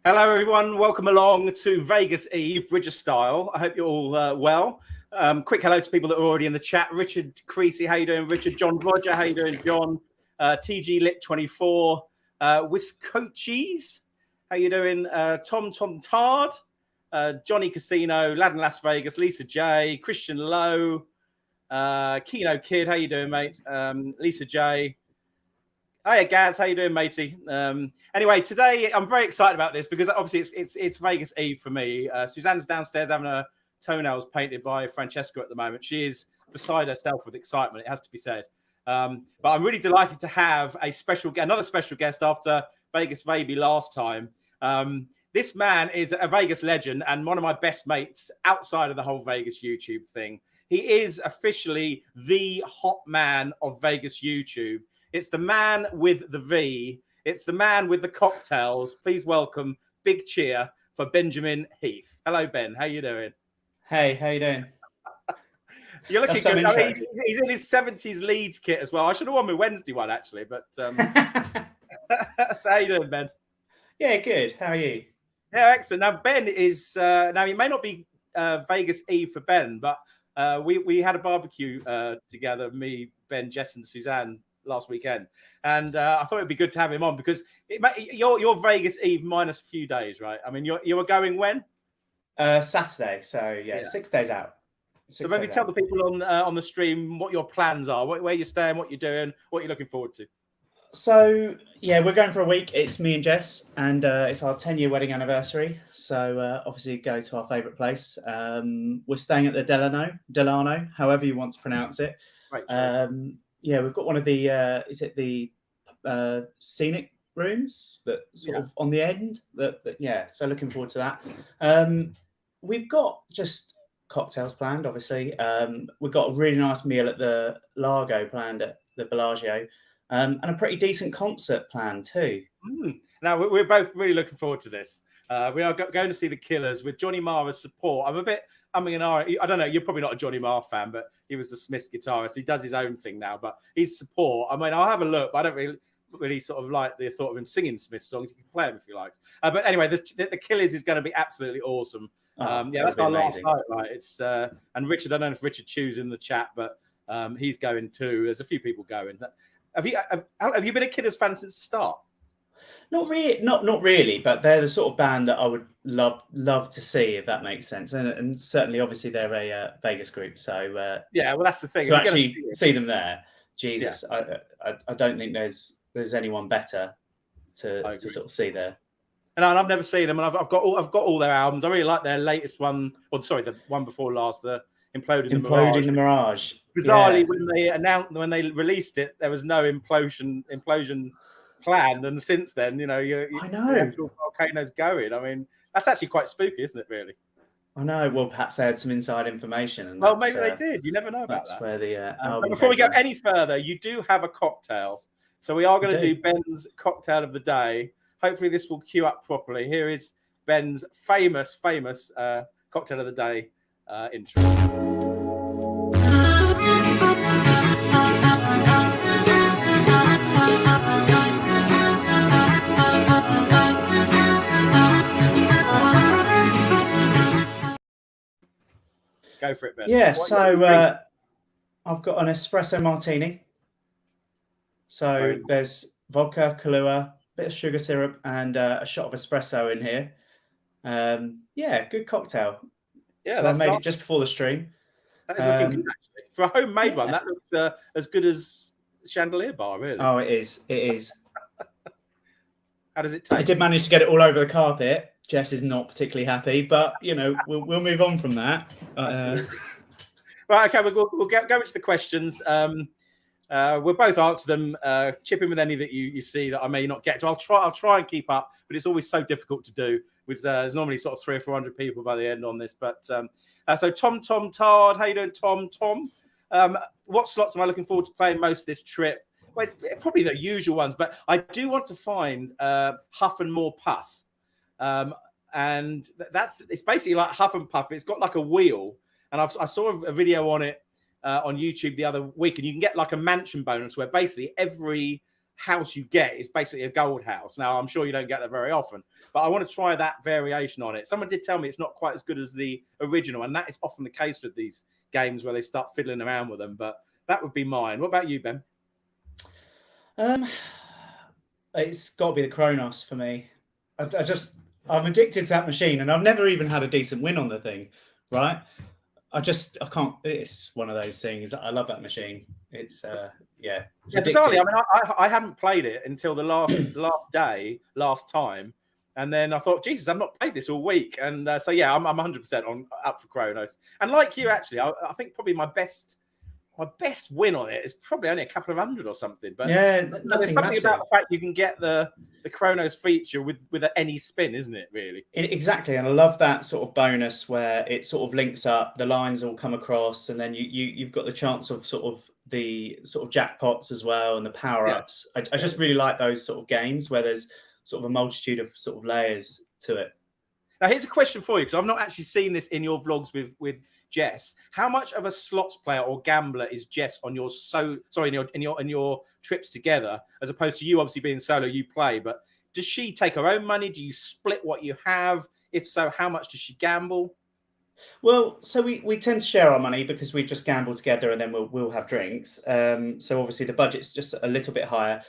Hello, everyone. Welcome along to Vegas Eve, Bridger style. I hope you're all well. Quick hello to people that are already in the chat. Richard Creasy, how you doing? Richard, John Roger, how you doing? John, TG Lit 24, Wiscocheese, how you doing? Tom Tard, Johnny Casino, Lad in Las Vegas, Lisa J, Christian Lowe, Keno Kid, how you doing, mate? Lisa J. Hiya, Gaz. How you doing, matey? Anyway, today I'm very excited about this because obviously it's Vegas Eve for me. Suzanne's downstairs having her toenails painted by Francesca at the moment. She is beside herself with excitement, it has to be said. But I'm really delighted to have another special guest after Vegas Baby last time. This man is a Vegas legend and one of my best mates outside of the whole Vegas YouTube thing. He is officially the hot man of Vegas YouTube. It's the man with the V. It's the man with the cocktails. Please welcome, big cheer for Benjamin Heath. Hello, Ben. How you doing? Hey, how you doing? You're looking good. I mean, he's in his 70s Leeds kit as well. I should have won my Wednesday one, actually. But so how you doing, Ben? Yeah, good. How are you? Yeah, excellent. Now, Ben is... now, it may not be Vegas Eve for Ben, but we had a barbecue together, me, Ben, Jess and Suzanne, last weekend, and I thought it'd be good to have him on because you're Vegas Eve minus a few days, right? I mean, you were going when? Saturday, so yeah, 6 days out. So maybe tell the people on the stream what your plans are, where you're staying, what you're doing, what you're looking forward to. So yeah, we're going for a week. It's me and Jess, and it's our 10-year wedding anniversary. So obviously go to our favourite place. We're staying at the Delano, however you want to pronounce it. Great choice. Yeah, we've got one of the is it the scenic rooms that sort of on the end yeah, so looking forward to that. We've got just cocktails planned, obviously. We've got a really nice meal at the Largo planned at the Bellagio, and a pretty decent concert planned too. Now we're both really looking forward to this. We are going to see the Killers with Johnny Marr's support. I'm a bit I don't know, you're probably not a Johnny Marr fan, but he was the Smiths guitarist. He does his own thing now, but his support, I mean, I'll have a look, but I don't really sort of like the thought of him singing Smiths songs. You can play them if you like. But anyway, the Killers is going to be absolutely awesome. Yeah, that's our last night, right? It's and Richard, I don't know if Richard Chew's in the chat, but he's going too. There's a few people going. Have you been a Killers fan since the start? Not really, but they're the sort of band that I would love to see, if that makes sense. And certainly, obviously, they're a Vegas group, so yeah. Well, that's the thing. To actually see them there, Jesus, yeah. I don't think there's anyone better to sort of see there. And I've never seen them, and I've got all their albums. I really like their latest one. Or sorry, the one before last, the Imploding the Mirage. Bizarrely, yeah. when they released it, there was no implosion planned, and since then, I know the actual volcano's going. I mean, that's actually quite spooky, isn't it? Really. I know. Well, perhaps they had some inside information. And well, maybe they did. You never know about that. That's where the. But before we go any further, you do have a cocktail, so we are going to do Ben's cocktail of the day. Hopefully, this will queue up properly. Here is Ben's famous cocktail of the day intro. Go for it, Ben. Yeah, I've got an espresso martini. So there's vodka, Kahlua, bit of sugar syrup, and a shot of espresso in here. Yeah, good cocktail. Yeah, so I made it just before the stream. That is looking good, actually. For a homemade one, that looks as good as Chandelier Bar, really. Oh, it is. It is. How does it taste? I did manage to get it all over the carpet. Jess is not particularly happy, but we'll move on from that. Right, okay, we'll go into the questions. We'll both answer them. Chip in with any that you see that I may not get to. I'll try and keep up, but it's always so difficult to do. With there's normally sort of 300 or 400 people by the end on this. But so Tom Tard, how you doing, Tom? What slots am I looking forward to playing most this trip? Well, it's probably the usual ones, but I do want to find Huff and More Puff. And it's basically like Huff and Puff. It's got like a wheel, and I saw a video on it on YouTube the other week, and you can get like a mansion bonus where basically every house you get is basically a gold house. Now, I'm sure you don't get that very often, but I want to try that variation on it. Someone did tell me it's not quite as good as the original, and that is often the case with these games where they start fiddling around with them, but that would be mine. What about you, Ben? It's got to be the Kronos for me. I'm addicted to that machine, and I've never even had a decent win on the thing, right? I can't. It's one of those things. I love that machine. It's Bizarrely, I mean, I haven't played it until the last time, and then I thought, Jesus, I've not played this all week, and so yeah, I'm 100% up for Kronos. And like you, actually, I think probably my best win on it is probably only a couple of hundred or something. But yeah, there's something about the fact you can get the Kronos feature with any spin, isn't it? Really, exactly. And I love that sort of bonus where it sort of links up, the lines all come across, and then you've got the chance of sort of the sort of jackpots as well and the power ups. Yeah. I just really like those sort of games where there's sort of a multitude of sort of layers to it. Now, here's a question for you, because I've not actually seen this in your vlogs with Jess. How much of a slots player or gambler is Jess on your in your trips together, as opposed to you obviously being solo, you play, but does she take her own money? Do you split what you have? If so, how much does she gamble? Well, so we tend to share our money because we just gamble together, and then we'll have drinks. So obviously the budget's just a little bit higher.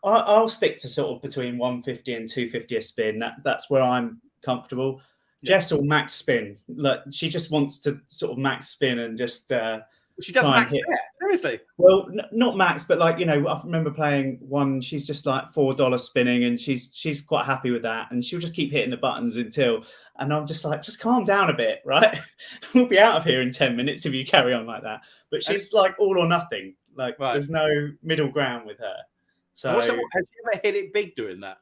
I'll stick to sort of between 150 and 250 a spin. That's where I'm comfortable. Yeah. Jess will max spin. Look, she just wants to sort of max spin and just. She does max bet, seriously. Well, not max, but like, you know, I remember playing one. She's just like $4 spinning, and she's quite happy with that, and she'll just keep hitting the buttons until. And I'm just like, just calm down a bit, right? We'll be out of here in 10 minutes if you carry on like that. But she's like all or nothing. Like There's no middle ground with her. So has she ever hit it big doing that?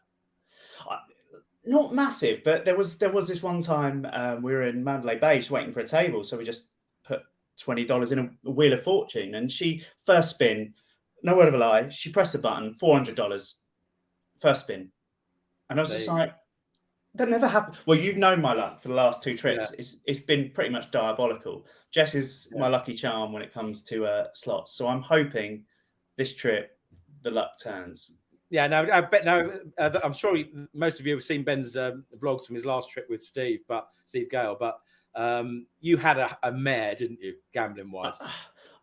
Not massive, but there was this one time we were in Mandalay Bay just waiting for a table, so we just put $20 in a Wheel of Fortune, and she first spin, no word of a lie, she pressed the button, $400 first spin, and I was just like, that never happened. Well, you've known my luck for the last two trips. Yeah. It's been pretty much diabolical. Jess is my lucky charm when it comes to slots, so I'm hoping this trip the luck turns. Yeah, no, I bet I'm sure most of you have seen Ben's vlogs from his last trip with Steve Gale, but you had a mare, didn't you, gambling wise?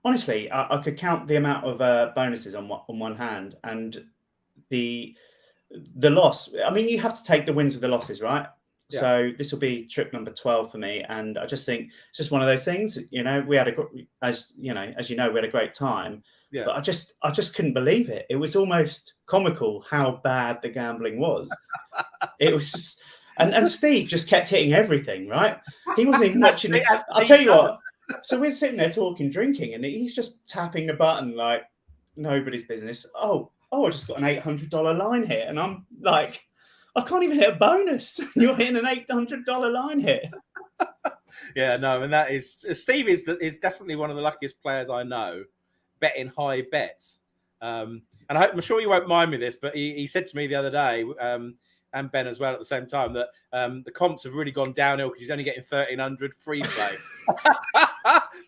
Honestly, I could count the amount of bonuses on one hand, and the loss. I mean, you have to take the wins with the losses, right? Yeah. So this will be trip number 12 for me, and I just think it's just one of those things. You know, we had as you know, we had a great time. Yeah. But I just couldn't believe it. It was almost comical how bad the gambling was. It was just, and Steve just kept hitting everything, right? He wasn't even watching it. I'll tell you what. So we're sitting there talking, drinking, and he's just tapping the button like nobody's business. Oh, I just got an $800 line hit, and I'm like, I can't even hit a bonus. You're hitting an $800 line hit. Yeah, no, and that is Steve is definitely one of the luckiest players I know, betting high bets. And I'm sure you won't mind me this, but he said to me the other day, and Ben as well at the same time, that the comps have really gone downhill because he's only getting 1,300 free play.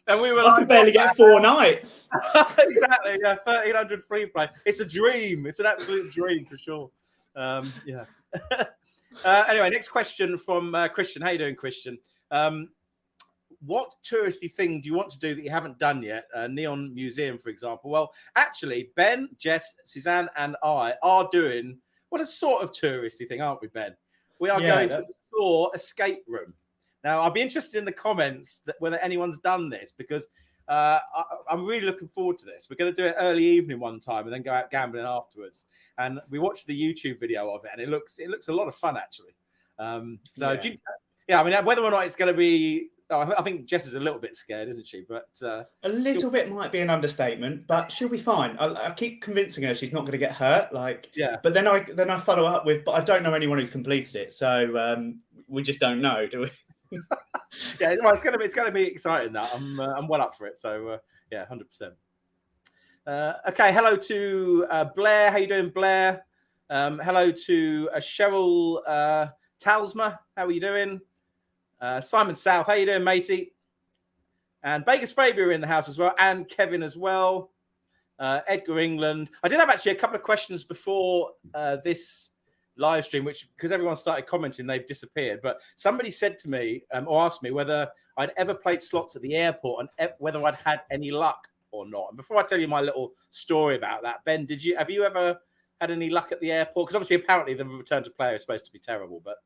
And we were I could barely get 4 nights. Exactly, yeah, 1,300 free play. It's a dream. It's an absolute dream for sure. Yeah. Anyway, next question from Christian. How you doing, Christian? What touristy thing do you want to do that you haven't done yet? Neon Museum, for example. Well, actually, Ben, Jess, Suzanne, and I are doing what a sort of touristy thing, aren't we, Ben? We are going to the Saw escape room. Now, I'll be interested in the comments whether anyone's done this, because I'm really looking forward to this. We're going to do it early evening one time and then go out gambling afterwards. And we watched the YouTube video of it, and it looks a lot of fun, actually. I mean, whether or not it's going to be. I think Jess is a little bit scared, isn't she? But a little bit might be an understatement, but she'll be fine. I keep convincing her she's not going to get hurt. But then I follow up with, but I don't know anyone who's completed it, so we just don't know, do we? Yeah, well, it's going to be exciting. That I'm well up for it. So 100%. Okay, hello to Blair. How you doing, Blair? Hello to Cheryl Talsma. How are you doing? Simon South, how you doing, matey? And Vegas Fabian in the house as well, and Kevin as well. Edgar England. I did have actually a couple of questions before this live stream, which because everyone started commenting, they've disappeared. But somebody said to me or asked me whether I'd ever played slots at the airport and whether I'd had any luck or not. And before I tell you my little story about that, Ben, have you ever had any luck at the airport? Because obviously, apparently, the return to play is supposed to be terrible. But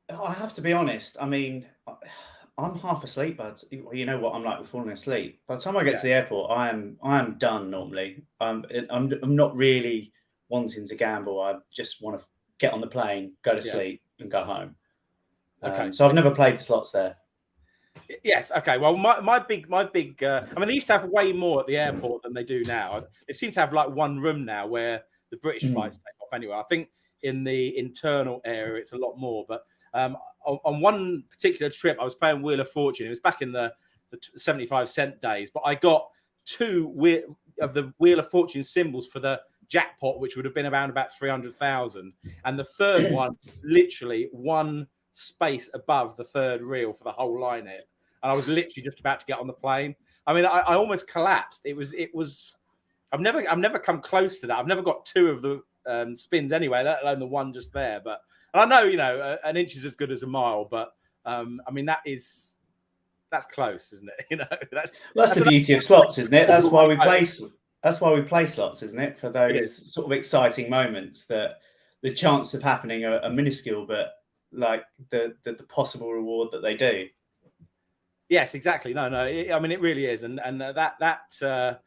I have to be honest. I mean, I'm half asleep, but you know what I'm like with falling asleep. By the time I get to the airport, I am done normally. I'm not really wanting to gamble. I just want to get on the plane, go to sleep, and go home. Okay. So I've never played the slots there. Yes. Okay. Well, my big. I mean, they used to have way more at the airport than they do now. They seem to have like one room now where the British flights take off. Anyway, I think in the internal area it's a lot more. But on one particular trip, I was playing Wheel of Fortune. It was back in the 75-cent days, but I got 2 of the Wheel of Fortune symbols for the jackpot, which would have been around about 300,000, and the third one literally one space above the third reel for the whole line hit, and I was literally just about to get on the plane. I mean, I almost collapsed. It was. I've never come close to that. I've never got 2 of the spins anyway, let alone the one just there. But and I know, you know, an inch is as good as a mile, but I mean that's close, isn't it? You know, that's the beauty of slots, isn't it? That's why we play. That's why we play slots, isn't it? For those sort of exciting moments that the chance of happening are minuscule, but like the possible reward that they do. Yes, exactly. No. I mean, it really is, and that.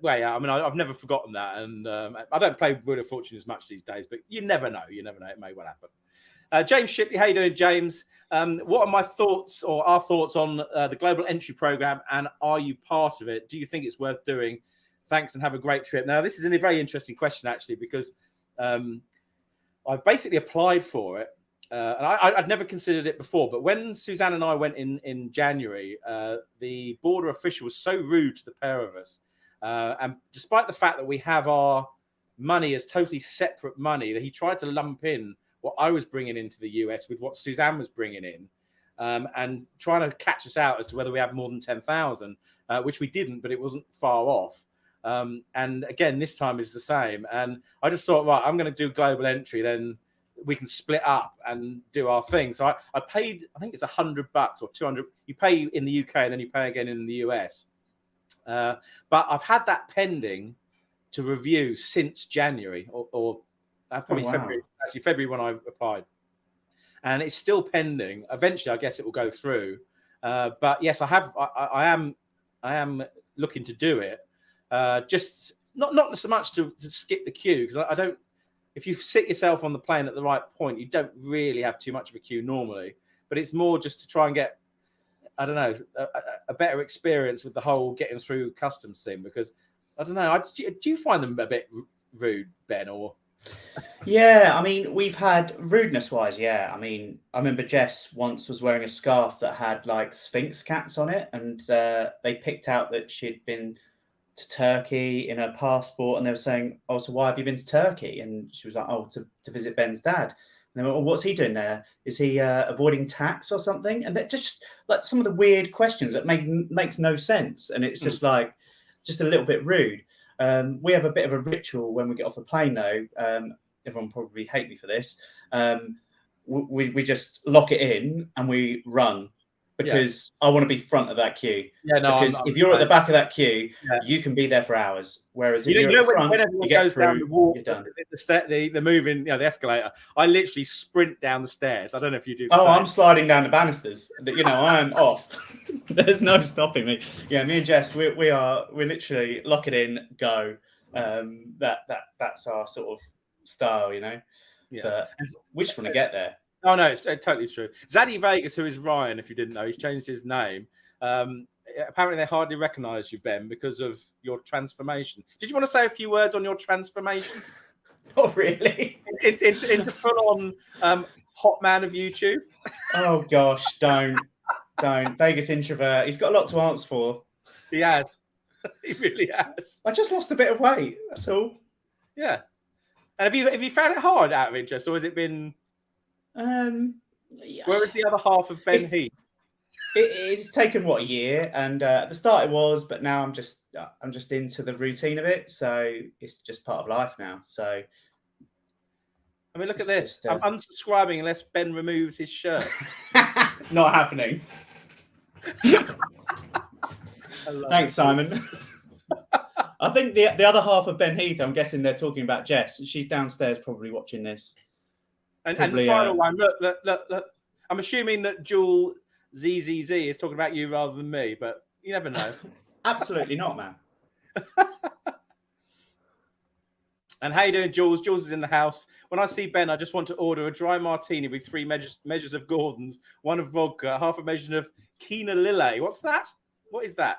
Well, yeah. I mean, I've never forgotten that, and I don't play Wheel of Fortune as much these days, but you never know. You never know. It may well happen. James Shipley, how you doing, James? What are my thoughts or our thoughts on the global entry program, and are you part of it? Do you think it's worth doing? Thanks, and have a great trip. Now, this is a very interesting question, actually, because I've basically applied for it, and I'd never considered it before. But when Suzanne and I went in January, the border official was so rude to the pair of us. And despite the fact that we have our money as totally separate money, that he tried to lump in what I was bringing into the US with what Suzanne was bringing in, and trying to catch us out as to whether we have more than 10,000, which we didn't, but it wasn't far off. And again, this time is the same. And I just thought, right, I'm going to do global entry, then we can split up and do our thing. So I paid, I think it's $100 or 200. You pay in the UK and then you pay again in the US. But I've had that pending to review since January or probably February. Actually, February when I applied, and it's still pending. Eventually, I guess it will go through. But yes, I am looking to do it. Just not so much to skip the queue, because I don't. If you sit yourself on the plane at the right point, you don't really have too much of a queue normally. But it's more just to try and get, I don't know, a better experience with the whole getting through customs thing. Because I don't know, do you find them a bit rude, Ben? Or yeah, I mean, we've had rudeness-wise. Yeah, I mean, I remember Jess once was wearing a scarf that had like Sphinx cats on it, and they picked out that she'd been to Turkey in her passport, and they were saying, "Oh, so why have you been to Turkey?" And she was like, "Oh, to visit Ben's dad." And they went, "Well, what's he doing there? Is he avoiding tax or something?" And that just like some of the weird questions that makes no sense, and it's just like just a little bit rude. We have a bit of a ritual when we get off the plane, though. Everyone probably hate me for this. We just lock it in and we run. Because I want to be front of that queue. Yeah, no. Because if you're at the back of that queue, you can be there for hours. Whereas if you're at the front, when everyone goes down the wall, the moving, the escalator, I literally sprint down the stairs. I don't know if you do. I'm sliding down the banisters. I am off. There's no stopping me. Yeah, me and Jess, we literally lock it in, go. That's our sort of style, Yeah. But we just want to get there. Oh, no, it's totally true. Zaddy Vegas, who is Ryan, if you didn't know, he's changed his name. Apparently, they hardly recognise you, Ben, because of your transformation. Did you want to say a few words on your transformation? Oh, really? Into full-on hot man of YouTube? Oh, gosh, don't. Vegas introvert. He's got a lot to answer for. He has. He really has. I just lost a bit of weight, that's all. Yeah. And have you found it hard out of interest, or has it been... Yeah. Where is the other half of Ben Heath? It's taken a year, and at the start it was, but now I'm just into the routine of it, so it's just part of life now. So I mean, look at this. I'm unsubscribing unless Ben removes his shirt. Not happening. Thanks, Simon. I think the other half of Ben Heath, I'm guessing they're talking about Jess. She's downstairs probably watching this. And the final one, look. I'm assuming that Jewel ZZZ is talking about you rather than me, but you never know. Absolutely not, man. And how you doing, Jules? Jules is in the house. When I see Ben, I just want to order a dry martini with 3 measures of Gordon's, 1 of vodka, half a measure of Kina Lille. What's that? What is that?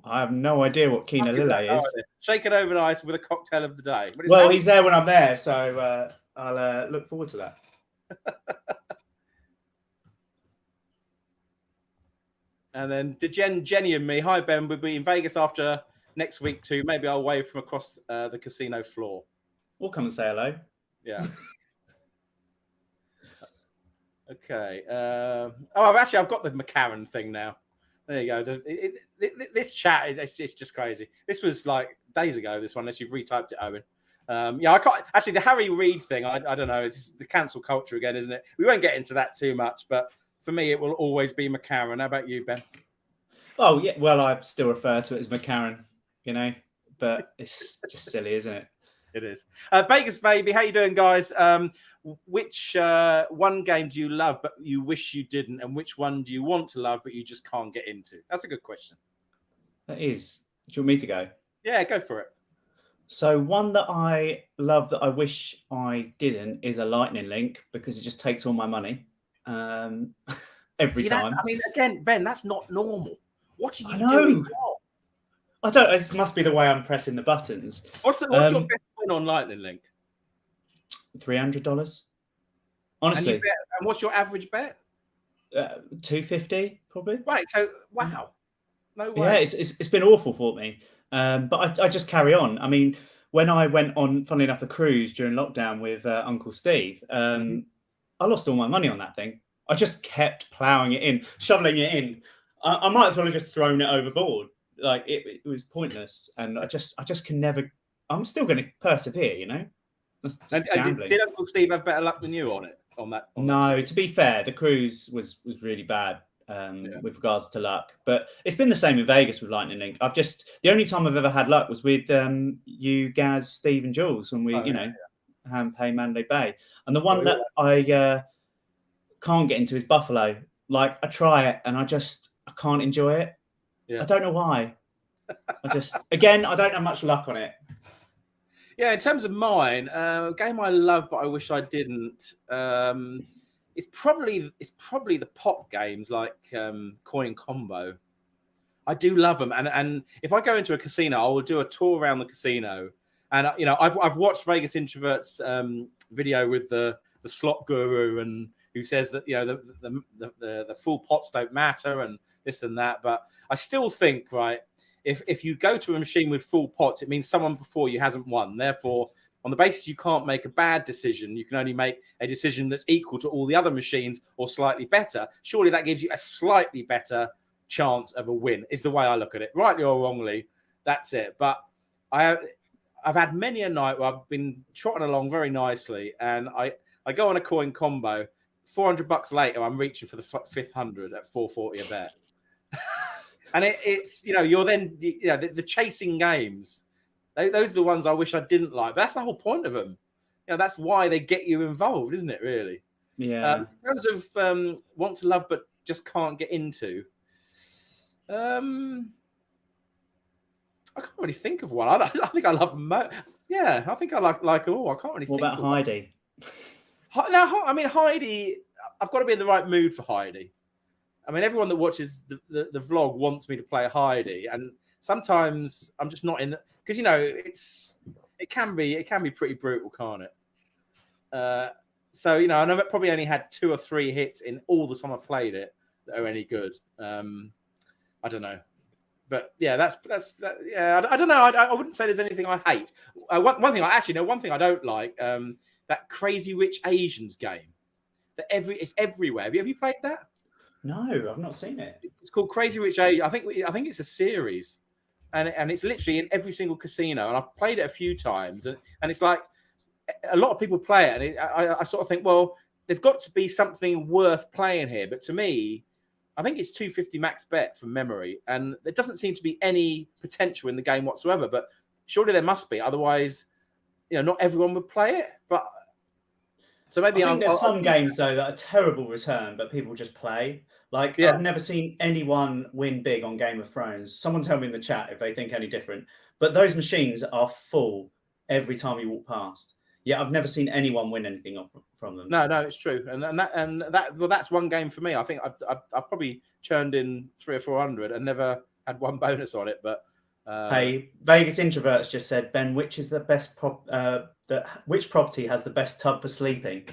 I have no idea what Kina Lille is. Shake it over ice with a cocktail of the day. Well, he's there when I'm there, so I'll look forward to that. And then to Jenny and me, hi Ben, we'll be in Vegas after next week too. Maybe I'll wave from across the casino floor. We'll come and say hello. Yeah. Okay. I've got the McCarran thing now. There you go. This chat is it's just crazy. This was like days ago. This one, unless you've retyped it, Owen. I can't actually. The Harry Reid thing. I don't know. It's the cancel culture again, isn't it? We won't get into that too much, but for me, it will always be McCarran. How about you, Ben? Oh yeah. Well, I still refer to it as McCarran. But it's just silly, isn't it? It is. Vegas baby, how you doing, guys? Which one game do you love but you wish you didn't, and which one do you want to love but you just can't get into? That's a good question. That is. Do you want me to go? Yeah, go for it. So one that I love that I wish I didn't is a Lightning Link, because it just takes all my money every time. I mean, again, Ben, that's not normal. What are you doing? I don't. It must be the way I'm pressing the buttons. What's your best win on Lightning Link? $300. Honestly. And what's your average bet? $250 probably. Right. So wow. No way. Yeah, it's been awful for me. But I just carry on. I mean, when I went on, funnily enough, a cruise during lockdown with Uncle Steve, I lost all my money on that thing. I just kept ploughing it in, shoveling it in. I might as well have just thrown it overboard. Like it was pointless, and I just can never. I'm still going to persevere, That's just gambling. Did Uncle Steve have better luck than you on it? No, to be fair, the cruise was really bad with regards to luck. But it's been the same in Vegas with Lightning Link. The only time I've ever had luck was with you, Gaz, Steve, and Jules when we, Pay Mandalay Bay. And the one that I can't get into is Buffalo. Like I try it and I can't enjoy it. Yeah. I don't know why. I don't have much luck on it. Yeah, in terms of mine, a game I love but I wish I didn't. It's probably the pot games like Coin Combo. I do love them, and if I go into a casino, I will do a tour around the casino. And I've watched Vegas Introvert's video with the slot guru, and who says that the full pots don't matter and this and that. But I still think, right, if you go to a machine with full pots, it means someone before you hasn't won. Therefore, on the basis you can't make a bad decision, you can only make a decision that's equal to all the other machines or slightly better. Surely that gives you a slightly better chance of a win, is the way I look at it. Rightly or wrongly, that's it. But I've had many a night where I've been trotting along very nicely, and I go on a Coin Combo. $400 later, I'm reaching for the 500 at 440 a bet. And it's you're then the chasing games. Those are the ones I wish I didn't like. But that's the whole point of them. That's why they get you involved, isn't it? Really? Yeah. In terms of want to love but just can't get into, I can't really think of one. I think I love them. Yeah, I think I like all. I can't really. What about Heidi? No, I mean Heidi. I've got to be in the right mood for Heidi. I mean, everyone that watches the vlog wants me to play Heidi, and sometimes I'm just not in the, because it can be pretty brutal, can't it? So I know I've probably only had 2 or 3 hits in all the time I played it that are any good. I don't know, but yeah, that's yeah. I don't know. I wouldn't say there's anything I hate. One thing I don't like, that Crazy Rich Asians game. It's everywhere. Have you played that? No, I've not seen it. It's called Crazy Rich Asians. I think it's a series, and it's literally in every single casino. And I've played it a few times, and it's like a lot of people play it, and I sort of think, well, there's got to be something worth playing here. But to me, I think it's 250 max bet from memory, and there doesn't seem to be any potential in the game whatsoever. But surely there must be, otherwise, not everyone would play it. But so maybe I think there's some games though that are terrible return, but people just play. Like I've never seen anyone win big on Game of Thrones. Someone tell me in the chat if they think any different. But those machines are full every time you walk past. Yeah, I've never seen anyone win anything from them. No, it's true, well, that's one game for me. I think I've probably churned in 300 or 400 and never had one bonus on it. But hey, Vegas Introverts just said, Ben, which is the best which property has the best tub for sleeping?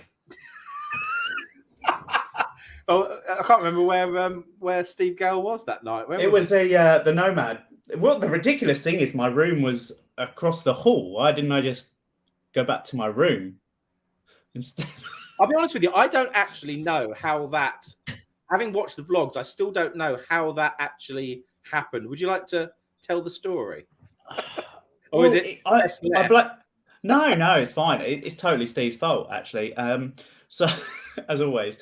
Oh, I can't remember where Steve Gale was that night. It was the Nomad. Well, the ridiculous thing is my room was across the hall. Why didn't I just go back to my room instead? I'll be honest with you, I don't actually know how that, having watched the vlogs, I still don't know how that actually happened. Would you like to tell the story? Or is it No, it's fine. It's totally Steve's fault, actually. So as always,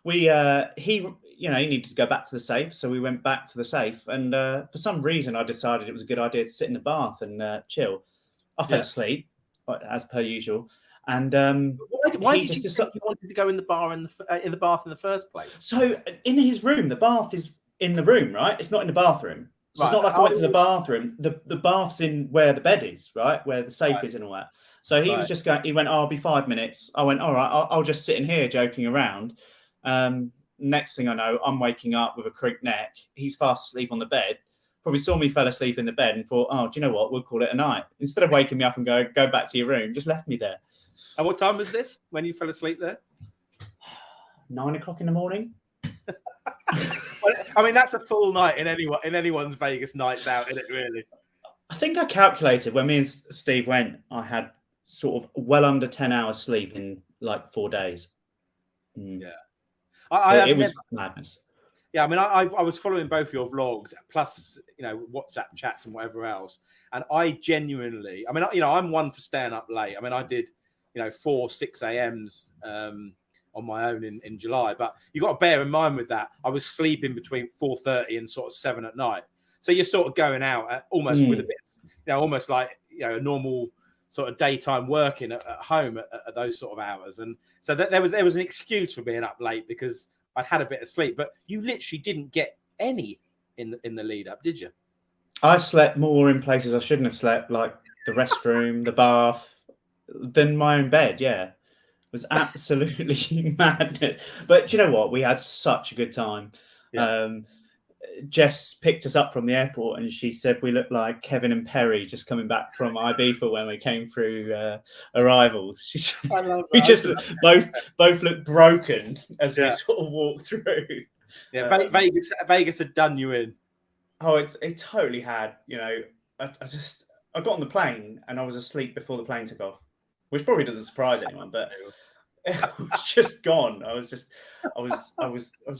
he needed to go back to the safe, so we went back to the safe, and for some reason I decided it was a good idea to sit in the bath and chill. I fell asleep as per usual, and why did you decide you wanted to go in the bath in the first place? So in his room, the bath is in the room, right? It's not in the bathroom. So it's not like I went to the bathroom. The bath's in where the bed is, right? Where the safe is and all that. So he was just going, he went, I'll be 5 minutes. I went, all right, I'll just sit in here joking around. Next thing I know, I'm waking up with a crimped neck. He's fast asleep on the bed. Probably saw me fell asleep in the bed and thought, oh, do you know what? We'll call it a night. Instead of waking me up and go back to your room, just left me there. And what time was this when you fell asleep there? 9 o'clock in the morning. I mean, that's a full night in anyone's Vegas nights out, isn't it, really? I think I calculated when me and Steve went, I had sort of well under 10 hours sleep in like 4 days. Yeah. It was madness. Yeah, I mean, I was following both your vlogs, plus, WhatsApp chats and whatever else. And I genuinely, I mean, I'm one for staying up late. I mean, I did, 4, 6 a.m.s on my own in July. But you got to bear in mind with that, I was sleeping between 4:30 and sort of 7 at night. So you're sort of going out almost with a bit, almost like, a normal sort of daytime working at home at those sort of hours. And so there was an excuse for being up late because I'd had a bit of sleep. But you literally didn't get any in the lead up, did you? I slept more in places I shouldn't have slept, like the restroom, the bath, than my own bed. Yeah, it was absolutely madness. But do you know what? We had such a good time. Yeah. Jess picked us up from the airport and she said we looked like Kevin and Perry just coming back from Ibiza when we came through arrival. She said we just both looked broken as we sort of walked through. Yeah, Vegas had done you in. Oh, it totally had. I got on the plane and I was asleep before the plane took off, which probably doesn't surprise anyone, but it was just gone. I was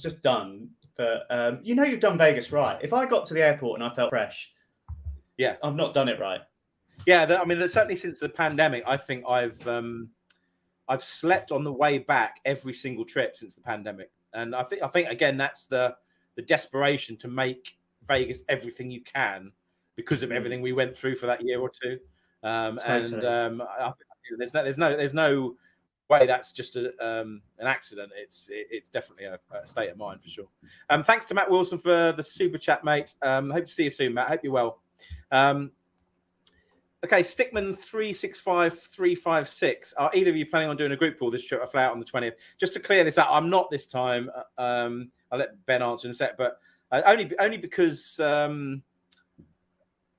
just done. But you've done Vegas right. If I got to the airport and I felt fresh, I've not done it right. Yeah, I mean, certainly since the pandemic, I think I've slept on the way back every single trip since the pandemic, and I think again that's the desperation to make Vegas everything you can because of everything we went through for that year or two. There's no way that's just an accident. It's definitely a state of mind for sure. Thanks to Matt Wilson for the super chat, mate. Hope to see you soon, Matt. Hope you're well. Okay, Stickman 365356. Are either of you planning on doing a group pool this trip? I fly out on the 20th. Just to clear this up, I'm not this time. I'll let Ben answer in a sec, but only because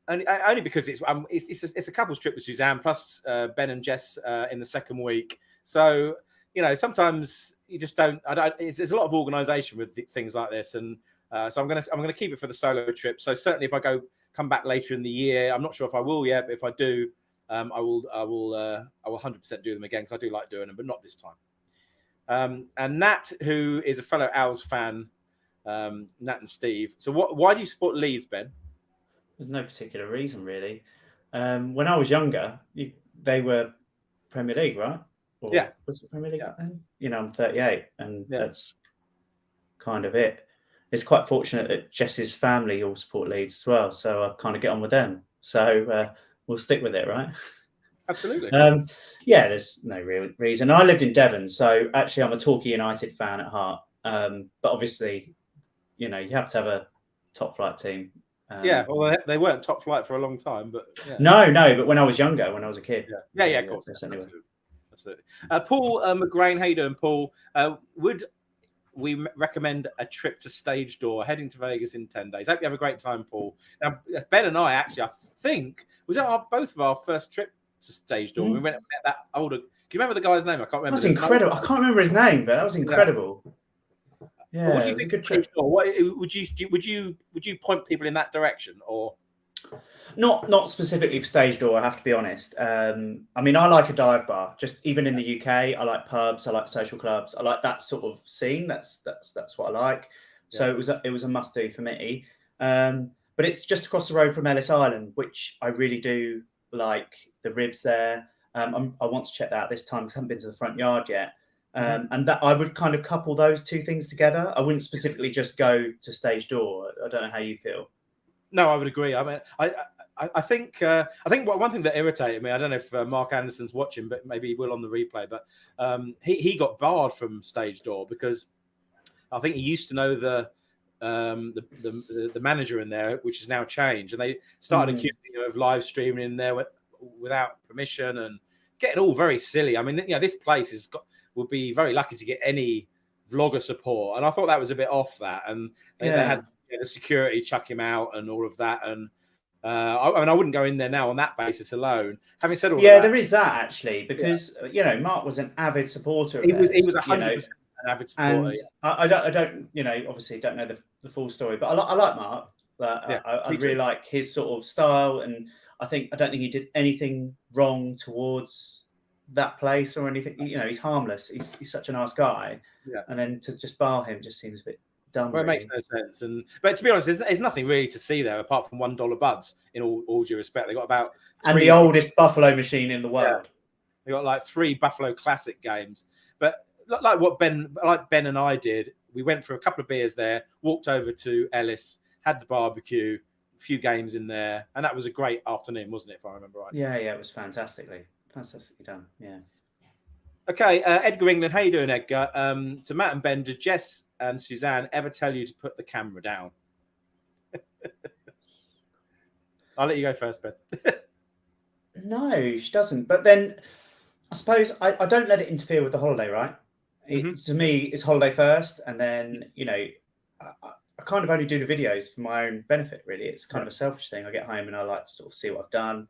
it's a couple's trip with Suzanne plus Ben and Jess in the second week. So sometimes you just don't. There's a lot of organisation with things like this, and so I'm gonna keep it for the solo trip. So certainly, if I come back later in the year, I'm not sure if I will yet, but if I do, I will 100% do them again because I do like doing them, but not this time. And Nat, who is a fellow Owls fan, Nat and Steve. So why do you support Leeds, Ben? There's no particular reason, really. When I was younger, they were Premier League, right? Or Yeah. Was it Premier League back then? I'm 38, and Yeah. that's kind of it. It's quite fortunate that Jess's family all support Leeds as well, so I kind of get on with them. So we'll stick with it, right? Absolutely. Yeah, there's no real reason. I lived in Devon, so actually I'm a Torquay United fan at heart. But obviously, you have to have a top flight team. Yeah, well, they weren't top flight for a long time, but yeah. No, but when I was younger, when I was a kid. Yeah, of course. Absolutely. Paul McGrain, how you doing, Paul? Would we recommend a trip to Stage Door, heading to Vegas in 10 days? Hope you have a great time, Paul. Now, Ben and I think, was that both of our first trip to Stage Door? We went and met that older. Can you remember the guy's name? I can't remember. That was incredible. I can't remember his name, but that was incredible. Yeah, what do you think? Good trip. What would you point people in that direction, or not specifically for Stage Door? I have to be honest. I mean, I like a dive bar. Just even in the UK, I like pubs. I like social clubs. I like that sort of scene. That's what I like. Yeah. So it was a must do for me. But it's just across the road from Ellis Island, which I really do like. The ribs there. I want to check that out this time because I haven't been to the front yard yet. And that I would kind of couple those two things together. I wouldn't specifically just go to Stage Door. I don't know how you feel. No, I would agree. I mean, I think one thing that irritated me, I don't know if Mark Anderson's watching, but maybe he will on the replay. But he got barred from Stage Door because I think he used to know the manager in there, which has now changed, and they started accusing him of live streaming in there without permission and getting all very silly. I mean, this place will be very lucky to get any vlogger support, and I thought that was a bit off that. And they had the security chuck him out and all of that. And I mean, I wouldn't go in there now on that basis alone. Having said all that, there is that actually, because Mark was an avid supporter. He was 100% an avid supporter. And I don't obviously don't know the full story, but I like Mark. I really like his sort of style, and I don't think he did anything wrong towards that place or anything. He's harmless. He's such a nice guy. Yeah. And then to just bar him just seems a bit dumb. Well, it makes no sense. But to be honest, there's nothing really to see there apart from $1 buds. In all due respect, they got about the oldest Buffalo machine in the world. Yeah. They got like 3 Buffalo Classic games. But like Ben and I did, we went for a couple of beers there, walked over to Ellis, had the barbecue, a few games in there, and that was a great afternoon, wasn't it? If I remember right. Yeah, it was fantastically done. Yeah. Okay, Edgar England, how you doing, Edgar? To Matt and Ben, did Jess and Suzanne ever tell you to put the camera down? I'll let you go first, Ben. No, she doesn't. But then I suppose I don't let it interfere with the holiday, right? To me, it's holiday first, and then I kind of only do the videos for my own benefit, really. It's kind of a selfish thing. I get home and I like to sort of see what I've done.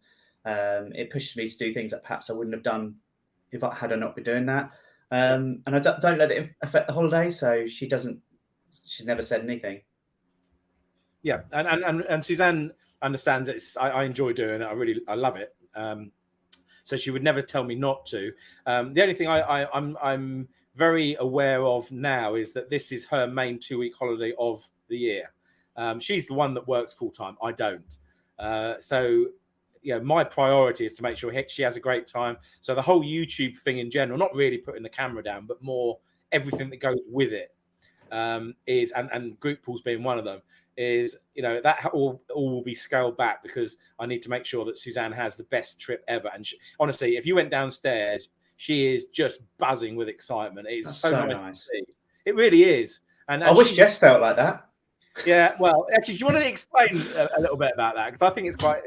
It pushes me to do things that perhaps I wouldn't have done if I had not been doing that. And I don't let it affect the holiday, so she's never said anything. Yeah, and Suzanne understands it. I enjoy doing it. I love it. So she would never tell me not to. The only thing I'm very aware of now is that this is her main 2-week holiday of the year. She's the one that works full time. I don't. So my priority is to make sure she has a great time. So the whole YouTube thing in general, not really putting the camera down, but more everything that goes with it, is, and group pools being one of them, is, that all will be scaled back because I need to make sure that Suzanne has the best trip ever. And honestly, if you went downstairs, she is just buzzing with excitement. It's so nice to see. It really is. And I wish Jess felt like that. Yeah, well, actually, do you want to explain a little bit about that? Because I think it's quite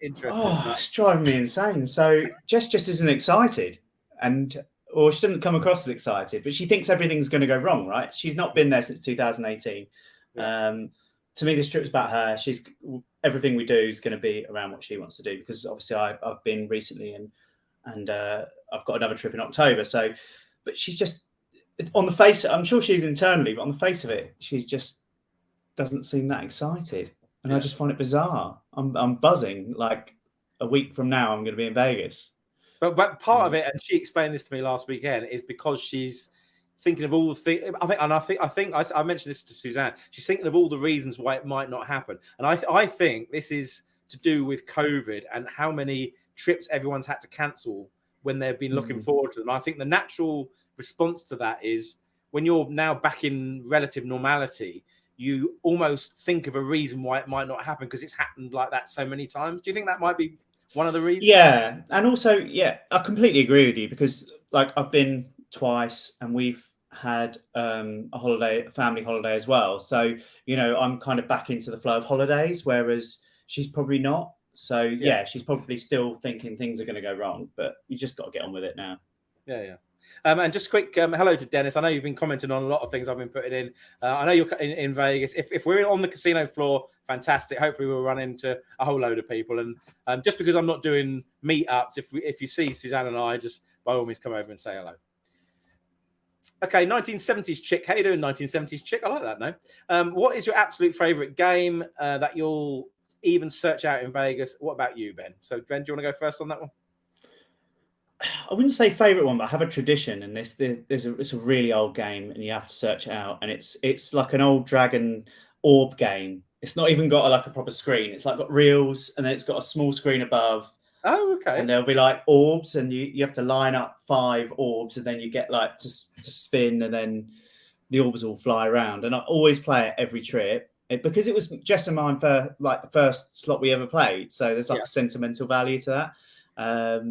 interesting. Oh, it's driving me insane. So Jess just isn't excited, or she doesn't come across as excited, but she thinks everything's going to go wrong, right? She's not been there since 2018. Yeah. To me, this trip's about her. Everything we do is going to be around what she wants to do, because obviously I've been recently and I've got another trip in October. So, but she's just, on the face, I'm sure she's internally, but on the face of it, she's just doesn't seem that excited, and I just find it bizarre. I'm buzzing. Like a week from now, I'm going to be in Vegas. But part of it, and she explained this to me last weekend, is because she's thinking of all the things. I mentioned this to Suzanne. She's thinking of all the reasons why it might not happen, and I think this is to do with COVID and how many trips everyone's had to cancel when they've been looking forward to them. I think the natural response to that is when you're now back in relative normality, you almost think of a reason why it might not happen because it's happened like that so many times. Do you think that might be one of the reasons? Yeah, and also, yeah, I completely agree with you because, like, I've been twice, and we've had a family holiday as well. So, you know, I'm kind of back into the flow of holidays, whereas she's probably not. So, yeah, she's probably still thinking things are going to go wrong, but you just got to get on with it now. Yeah. And just quick hello to Dennis. I know you've been commenting on a lot of things I've been putting in. I know you're in Vegas. If we're on the casino floor, fantastic. Hopefully we'll run into a whole load of people. And just because I'm not doing meetups, if you see Suzanne and I, just by all means come over and say hello. Okay, 1970s chick. How you doing, 1970s chick? I like that name. What is your absolute favorite game that you'll even search out in Vegas? What about you, Ben? So Ben, do you want to go first on that one? I wouldn't say favorite one, but I have a tradition, and it's a really old game, and you have to search it out. And it's like an old dragon orb game. It's not even got like a proper screen. It's like got reels, and then it's got a small screen above. Oh, okay. And there'll be like orbs, and you have to line up 5 orbs, and then you get like to spin, and then the orbs will fly around. And I always play it every trip because it was Jess and mine for like the first slot we ever played. So there's like a sentimental value to that.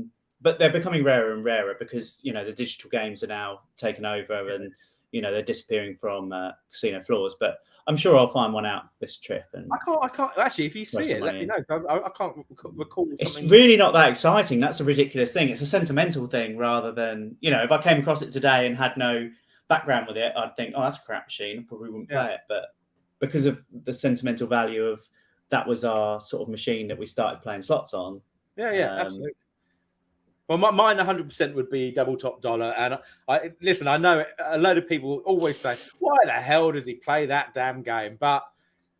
But they're becoming rarer and rarer because, you know, the digital games are now taken over and, you know, they're disappearing from casino floors. But I'm sure I'll find one out this trip. And I can't actually. If you see it, let me know. I can't recall. It's really not that exciting. That's a ridiculous thing. It's a sentimental thing rather than, you know, if I came across it today and had no background with it, I'd think, oh, that's a crap machine. I probably wouldn't play it. But because of the sentimental value of that was our sort of machine that we started playing slots on. Yeah, absolutely. Well, mine 100% would be double top dollar. And I know a load of people always say, why the hell does he play that damn game? But,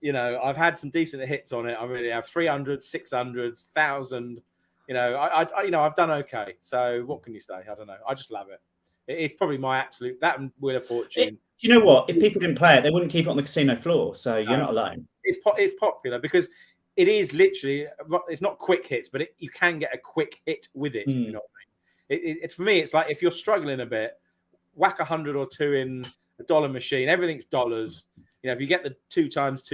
you know, I've had some decent hits on it. I really have 300, 600s, 1,000. You know, I've done okay. So what can you say? I don't know. I just love it. It's probably my absolute, that and Wheel of Fortune. You know what? If people didn't play it, they wouldn't keep it on the casino floor. So you're not alone. It's popular because it is literally, it's not quick hits, but you can get a quick hit with it. If you know what I mean. It's for me, it's like if you're struggling a bit, whack 100 or 2 in a dollar machine. Everything's dollars. You know, if you get the 2 times,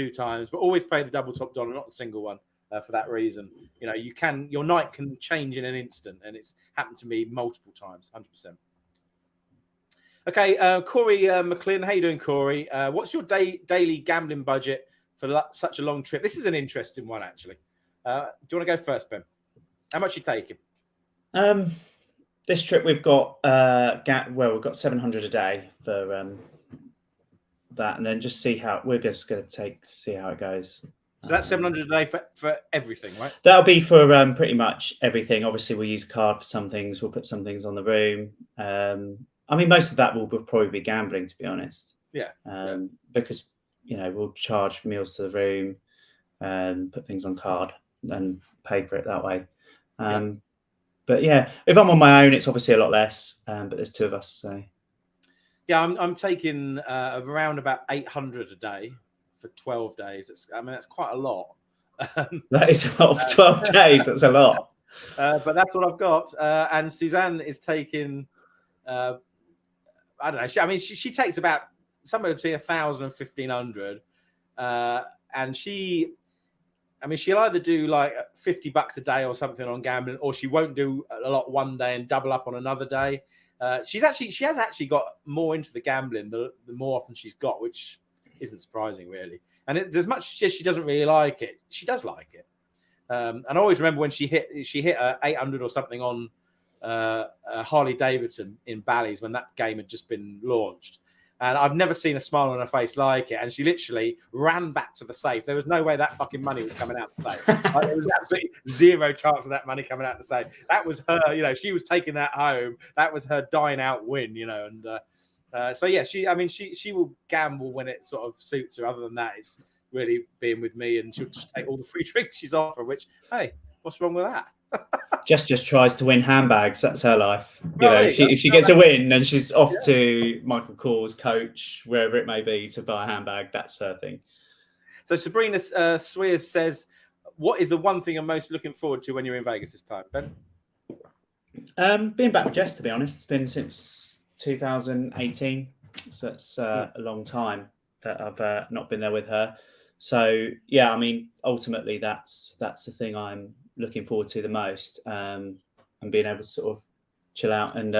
but always play the double top dollar, not the single one. For that reason, you know, your night can change in an instant, and it's happened to me multiple times, 100%. Okay, Corey McLean, how you doing, Corey? What's your daily gambling budget for such a long trip? This is an interesting one, actually. Do you want to go first, Ben? How much are you taking? This trip we've got we've got 700 a day for that, and then just see how we're just going to see how it goes. So that's 700 a day for everything, right? That'll be for pretty much everything. Obviously, we'll use card for some things. We'll put some things on the room. I mean, most of that will probably be gambling, to be honest. Yeah. Because, you know, we'll charge meals to the room and put things on card and pay for it that way. But yeah, if I'm on my own, it's obviously a lot less. But there's 2 of us, so. Yeah, I'm taking around about 800 a day for 12 days. That's quite a lot. That is a lot of 12 days. That's a lot. But that's what I've got. And Suzanne is taking, I don't know. She takes about somewhere between 1,000 and 1,500. And she'll either do like $50 a day or something on gambling, or she won't do a lot one day and double up on another day. She has actually got more into the gambling the more often she's got, which isn't surprising really. And as much as she doesn't really like it, she does like it. And I always remember when she hit 800 or something on Harley Davidson in Bally's when that game had just been launched. And I've never seen a smile on her face like it. And she literally ran back to the safe. There was no way that fucking money was coming out the safe. There was absolutely zero chance of that money coming out the safe. That was her, you know, she was taking that home. That was her dying out win, you know. And so, yeah, she will gamble when it sort of suits her. Other than that, it's really being with me. And she'll just take all the free drinks she's offered, which, hey, what's wrong with that? Jess just tries to win handbags. That's her life. Oh, If she gets a win, then she's off to Michael Kors, Coach, wherever it may be, to buy a handbag. That's her thing. So Sabrina Swears says, what is the one thing you're most looking forward to when you're in Vegas this time, Ben? Being back with Jess, to be honest. It's been since 2018. So it's a long time that I've not been there with her. So, yeah, I mean, ultimately, that's the thing I'm looking forward to the most, and being able to sort of chill out and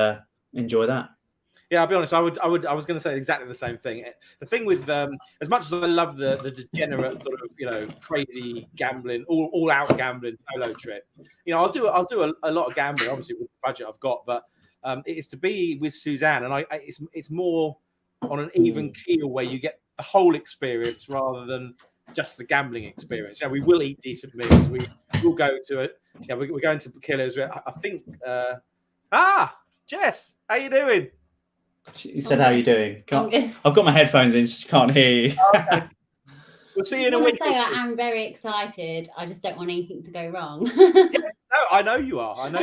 enjoy that. Yeah, I'll be honest. I was going to say exactly the same thing. The thing with as much as I love the degenerate sort of crazy gambling, all out gambling solo trip, I'll do a lot of gambling, obviously with the budget I've got, but it is to be with Suzanne, and it's more on an even keel where you get the whole experience rather than just the gambling experience. Yeah, we will eat decent meals. We will go to it. Yeah, we're going to Killers. I think. Jess, how you doing? She said, "How are you doing?" I've got my headphones in, so she can't hear you. Okay. We'll see you in a week. I am very excited. I just don't want anything to go wrong. Yes, no, I know you are. And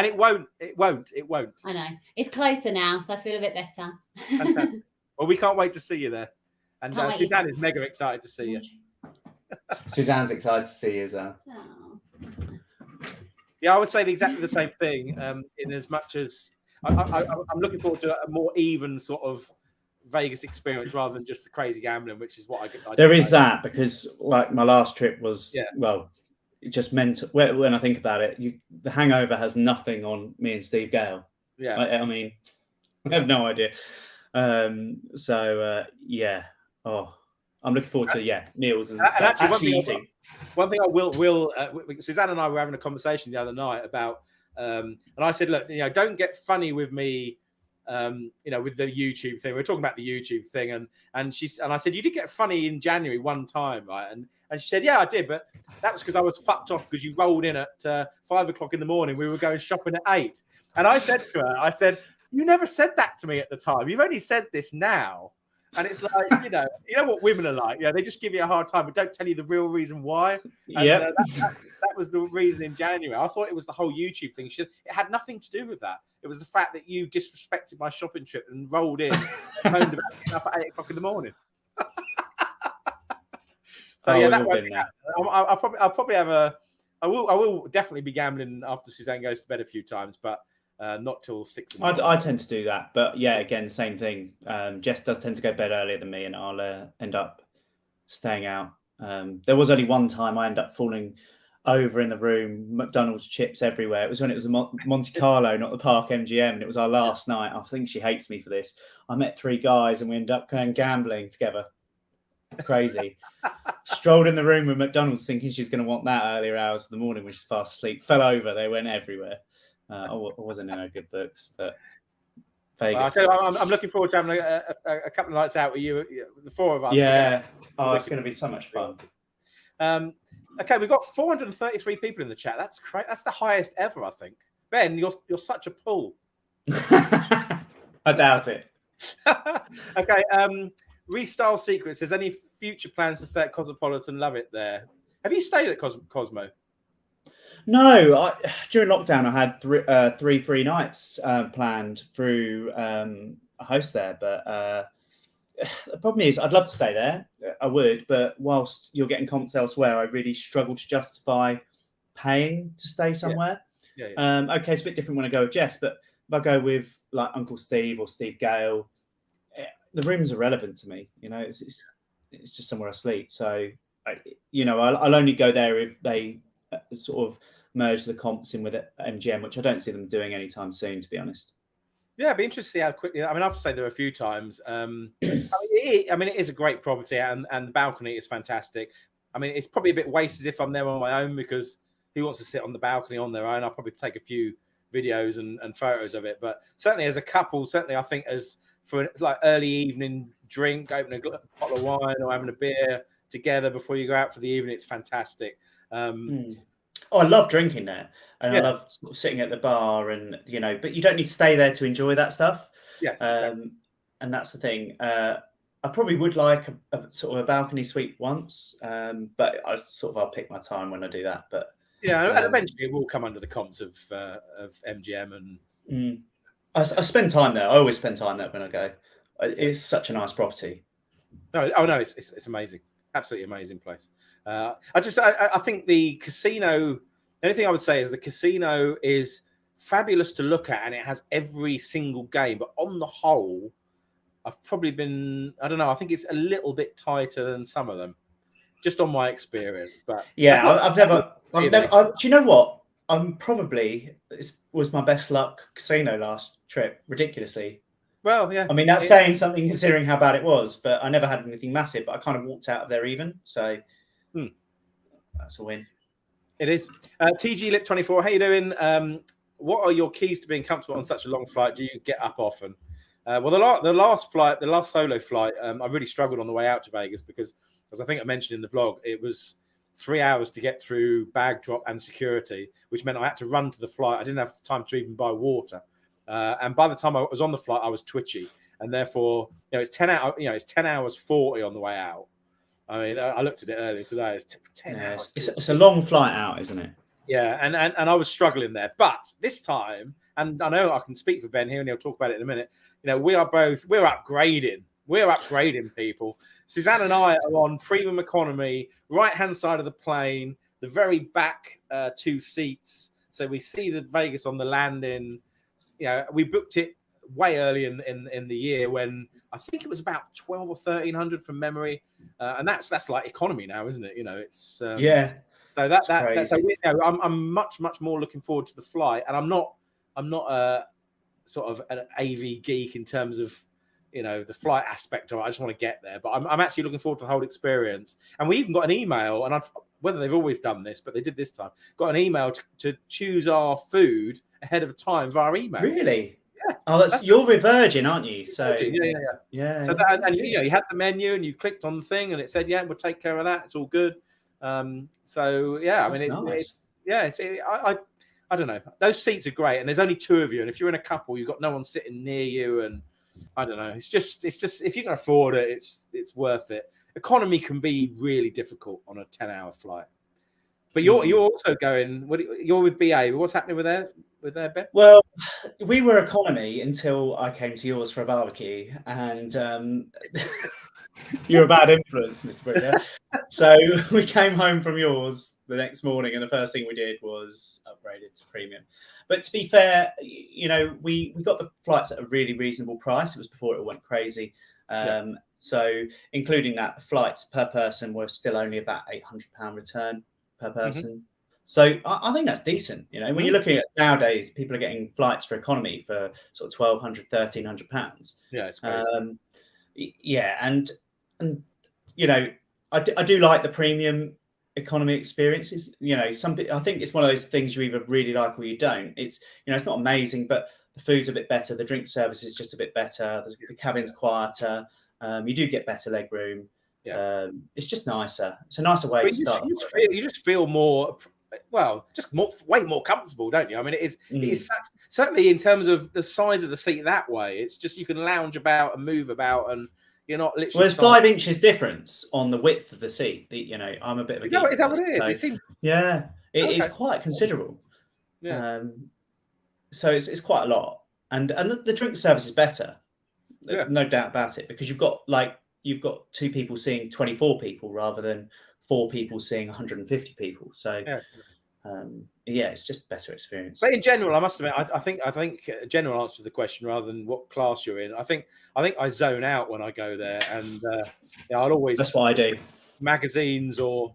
it won't. I know. It's closer now, so I feel a bit better. Fantastic. Well, we can't wait to see you there. And Suzanne is mega excited to see you. Suzanne's excited to see you as well. Oh. Yeah, I would say exactly the same thing. In as much as I'm looking forward to a more even sort of Vegas experience rather than just the crazy gambling, which is what I there is that, because like my last trip was it just meant when I think about it, the hangover has nothing on me and Steve Gale. Yeah, I mean, I have no idea. I'm looking forward to meals and actually eating. One thing I will Suzanne and I were having a conversation the other night about and I said, look, don't get funny with me, with the YouTube thing. We were talking about the YouTube thing, and I said, you did get funny in January one time, right? And she said, yeah, I did, but that was because I was fucked off because you rolled in at 5 o'clock in the morning. We were going shopping at 8, and I said to her, I said, you never said that to me at the time. You've only said this now. And it's like, you know what women are like. They just give you a hard time, but don't tell you the real reason why. Yeah, that was the reason in January. I thought it was the whole YouTube thing. It had nothing to do with that. It was the fact that you disrespected my shopping trip and rolled in, and moaned about getting up at 8 o'clock in the morning. So that won't be happening. I'll probably have I will definitely be gambling after Suzanne goes to bed a few times, but not till 6. I tend to do that, but again, same thing. Jess does tend to go to bed earlier than me, and I'll end up staying out. There was only one time I ended up falling over in the room, McDonald's chips everywhere. It was when it was a Monte Carlo, not the Park MGM, and it was our last night. I think she hates me for this. I met 3 guys and we ended up going gambling together. Crazy. Strolled in the room with McDonald's thinking she's going to want that earlier hours of the morning when she's fast asleep. Fell over. They went everywhere. I wasn't in her good books, but Vegas. I'm looking forward to having a couple of nights out with you, the 4 of us. Yeah. Oh, it's going to be so much fun. Okay, we've got 433 people in the chat. That's great. That's the highest ever, I think. Ben, you're such a pull. I doubt it. Okay. Restyle Secrets says, any future plans to stay at Cosmopolitan? Love it there. Have you stayed at Cosmo? No, during lockdown I had 3 free nights planned through a host there, but the problem is I'd love to stay there. I would, but whilst you're getting comps elsewhere, I really struggle to justify paying to stay somewhere. Yeah. Okay, it's a bit different when I go with Jess, but if I go with like Uncle Steve or Steve Gale, the rooms are relevant to me. It's just somewhere I sleep. So I'll only go there if they sort of merge the comps in with MGM, which I don't see them doing anytime soon, to be honest. Yeah, it'd be interesting to see how quickly. I mean, I've stayed there a few times. It is a great property, and the balcony is fantastic. I mean, it's probably a bit wasted if I'm there on my own, because who wants to sit on the balcony on their own? I'll probably take a few videos and photos of it. But certainly as a couple, I think as for like early evening drink, opening a bottle of wine or having a beer together before you go out for the evening, it's fantastic. I love drinking there, and I love sort of sitting at the bar, and but you don't need to stay there to enjoy that stuff. Yes, exactly. And that's the thing. I probably would like a sort of a balcony suite once, but I'll pick my time when I do that. But Yeah, and eventually it will come under the comps of MGM and. I spend time there. I always spend time there when I go. It's such a nice property. No, it's amazing, absolutely amazing place. I think the casino. The only thing I would say is the casino is fabulous to look at, and it has every single game. But on the whole, I've probably been. I don't know. I think it's a little bit tighter than some of them, just on my experience. But yeah, I've never. Do you know what? It was my best luck casino last trip, ridiculously. Well, yeah. I mean, that's saying something considering how bad it was, but I never had anything massive, but I kind of walked out of there even. So that's a win. It is. TG Lip 24, how you doing? What are your keys to being comfortable on such a long flight? Do you get up often? Well, the last solo flight, I really struggled on the way out to Vegas because, as I think I mentioned in the vlog, it was 3 hours to get through bag drop and security, which meant I had to run to the flight. I didn't have time to even buy water. And by the time I was on the flight, I was twitchy. And therefore, it's 10 hours, it's 10 hours 40 on the way out. I mean, I looked at it earlier today. It's 10 hours. It's a long flight out, isn't it? Yeah, and I was struggling there. But this time, and I know I can speak for Ben here, and he'll talk about it in a minute. We're upgrading. We're upgrading, people. Suzanne and I are on premium economy, right-hand side of the plane, the very back 2 seats. So we see the Vegas on the landing. We booked it way early in the year when I think it was about 12 or 1300 from memory, and that's like economy now, isn't it? It's yeah. So I'm much more looking forward to the flight, and I'm not a sort of an AV geek in terms of the flight aspect of it. I just want to get there, but I'm actually looking forward to the whole experience. And we even got an email, and whether they've always done this, but they did this time. Got an email to choose our food ahead of time via email. Really? Yeah. Oh, you're a virgin, aren't you? So yeah. So you had the menu and you clicked on the thing and it said, yeah, we'll take care of that. It's all good. So yeah, I mean, nice. I don't know. Those seats are great, and there's only 2 of you, and if you're in a couple, you've got no one sitting near you, and I don't know. It's just if you can afford it, it's worth it. Economy can be really difficult on a 10-hour flight. But you're also going. You're with BA. What's happening with their Ben? Well, we were economy until I came to yours for a barbecue, and you're a bad influence, Mr. Breeder. So we came home from yours the next morning, and the first thing we did was upgraded to premium. But to be fair, we got the flights at a really reasonable price. It was before it went crazy. So including that, the flights per person were still only about £800 return per person. Mm-hmm. So I think that's decent. When you're looking at nowadays, people are getting flights for economy for sort of £1,200, £1,300. Yeah, it's crazy. And I do like the premium economy experiences. I think it's one of those things you either really like or you don't. It's it's not amazing, but the food's a bit better, the drink service is just a bit better, the cabin's quieter, you do get better leg room. It's just nicer. It's a nicer way to start. You just feel more, way more comfortable, don't you? I mean, it is certainly in terms of the size of the seat that way. It's just you can lounge about and move about, and you're not literally. Well, there's 5 inches difference on the width of the seat. I'm a bit of a geek. Is that what it is? It is quite considerable. Yeah. So it's quite a lot, and the drink service is better. Yeah. No doubt about it, because you've got 2 people seeing 24 people rather than 4 people seeing 150 people. So it's just a better experience. But in general, I must admit, I think a general answer to the question rather than what class you're in. I think I zone out when I go there, and I'll always. That's what I do. Magazines or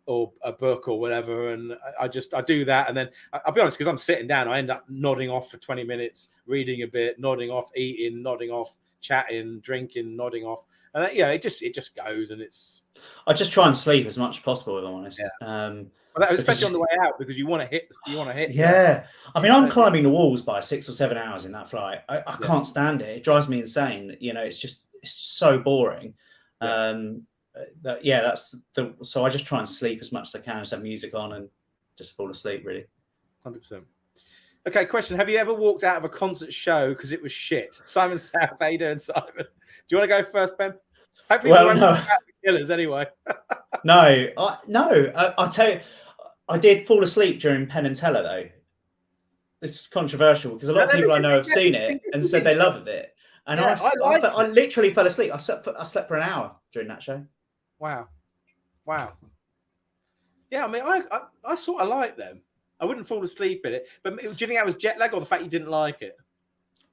a book or whatever, and I do that, and then I'll be honest, because I'm sitting down, I end up nodding off for 20 minutes, reading a bit, nodding off, eating, nodding off, chatting, drinking, nodding off, and then, it just goes, and it's. I just try and sleep as much as possible, if I'm honest. Yeah. Especially on the way out, because you want to hit. Yeah, I mean, I'm climbing the walls by 6 or 7 hours in that flight. I can't stand it. It drives me insane. It's so boring. So I just try and sleep as much as I can, just have music on and just fall asleep, really. 100%. Okay, question. Have you ever walked out of a concert show because it was shit? Simon South, how you doing, Simon? Do you want to go first, Ben? Hopefully, no. The Killers anyway. No. I'll tell you, I did fall asleep during Penn and Teller though. It's controversial because a lot of people I know have seen it and said they loved it, and Yeah, I literally fell asleep. I slept for an hour during that show. Wow. Yeah, I mean, I sort of like them. I wouldn't fall asleep in it, but do you think that was jet lag or the fact you didn't like it?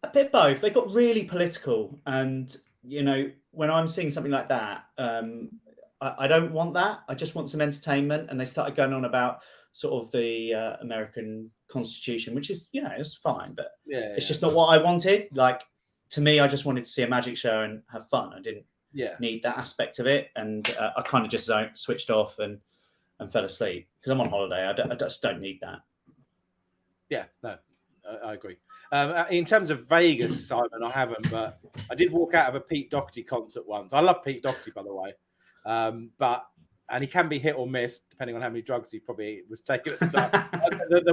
A bit both. They got really political, and when I'm seeing something like that, I don't want that. I just want some entertainment. And they started going on about sort of the American Constitution, which is it's fine, but it's just not what I wanted. Like, to me, I just wanted to see a magic show and have fun. I didn't need that aspect of it, and I kind of just switched off and fell asleep because I'm on holiday. I just don't need that. Yeah, no, I agree. In terms of Vegas, Simon, I haven't, but I did walk out of a Pete Doherty concert once. I love Pete Doherty, by the way, and he can be hit or miss depending on how many drugs he probably was taking at the time.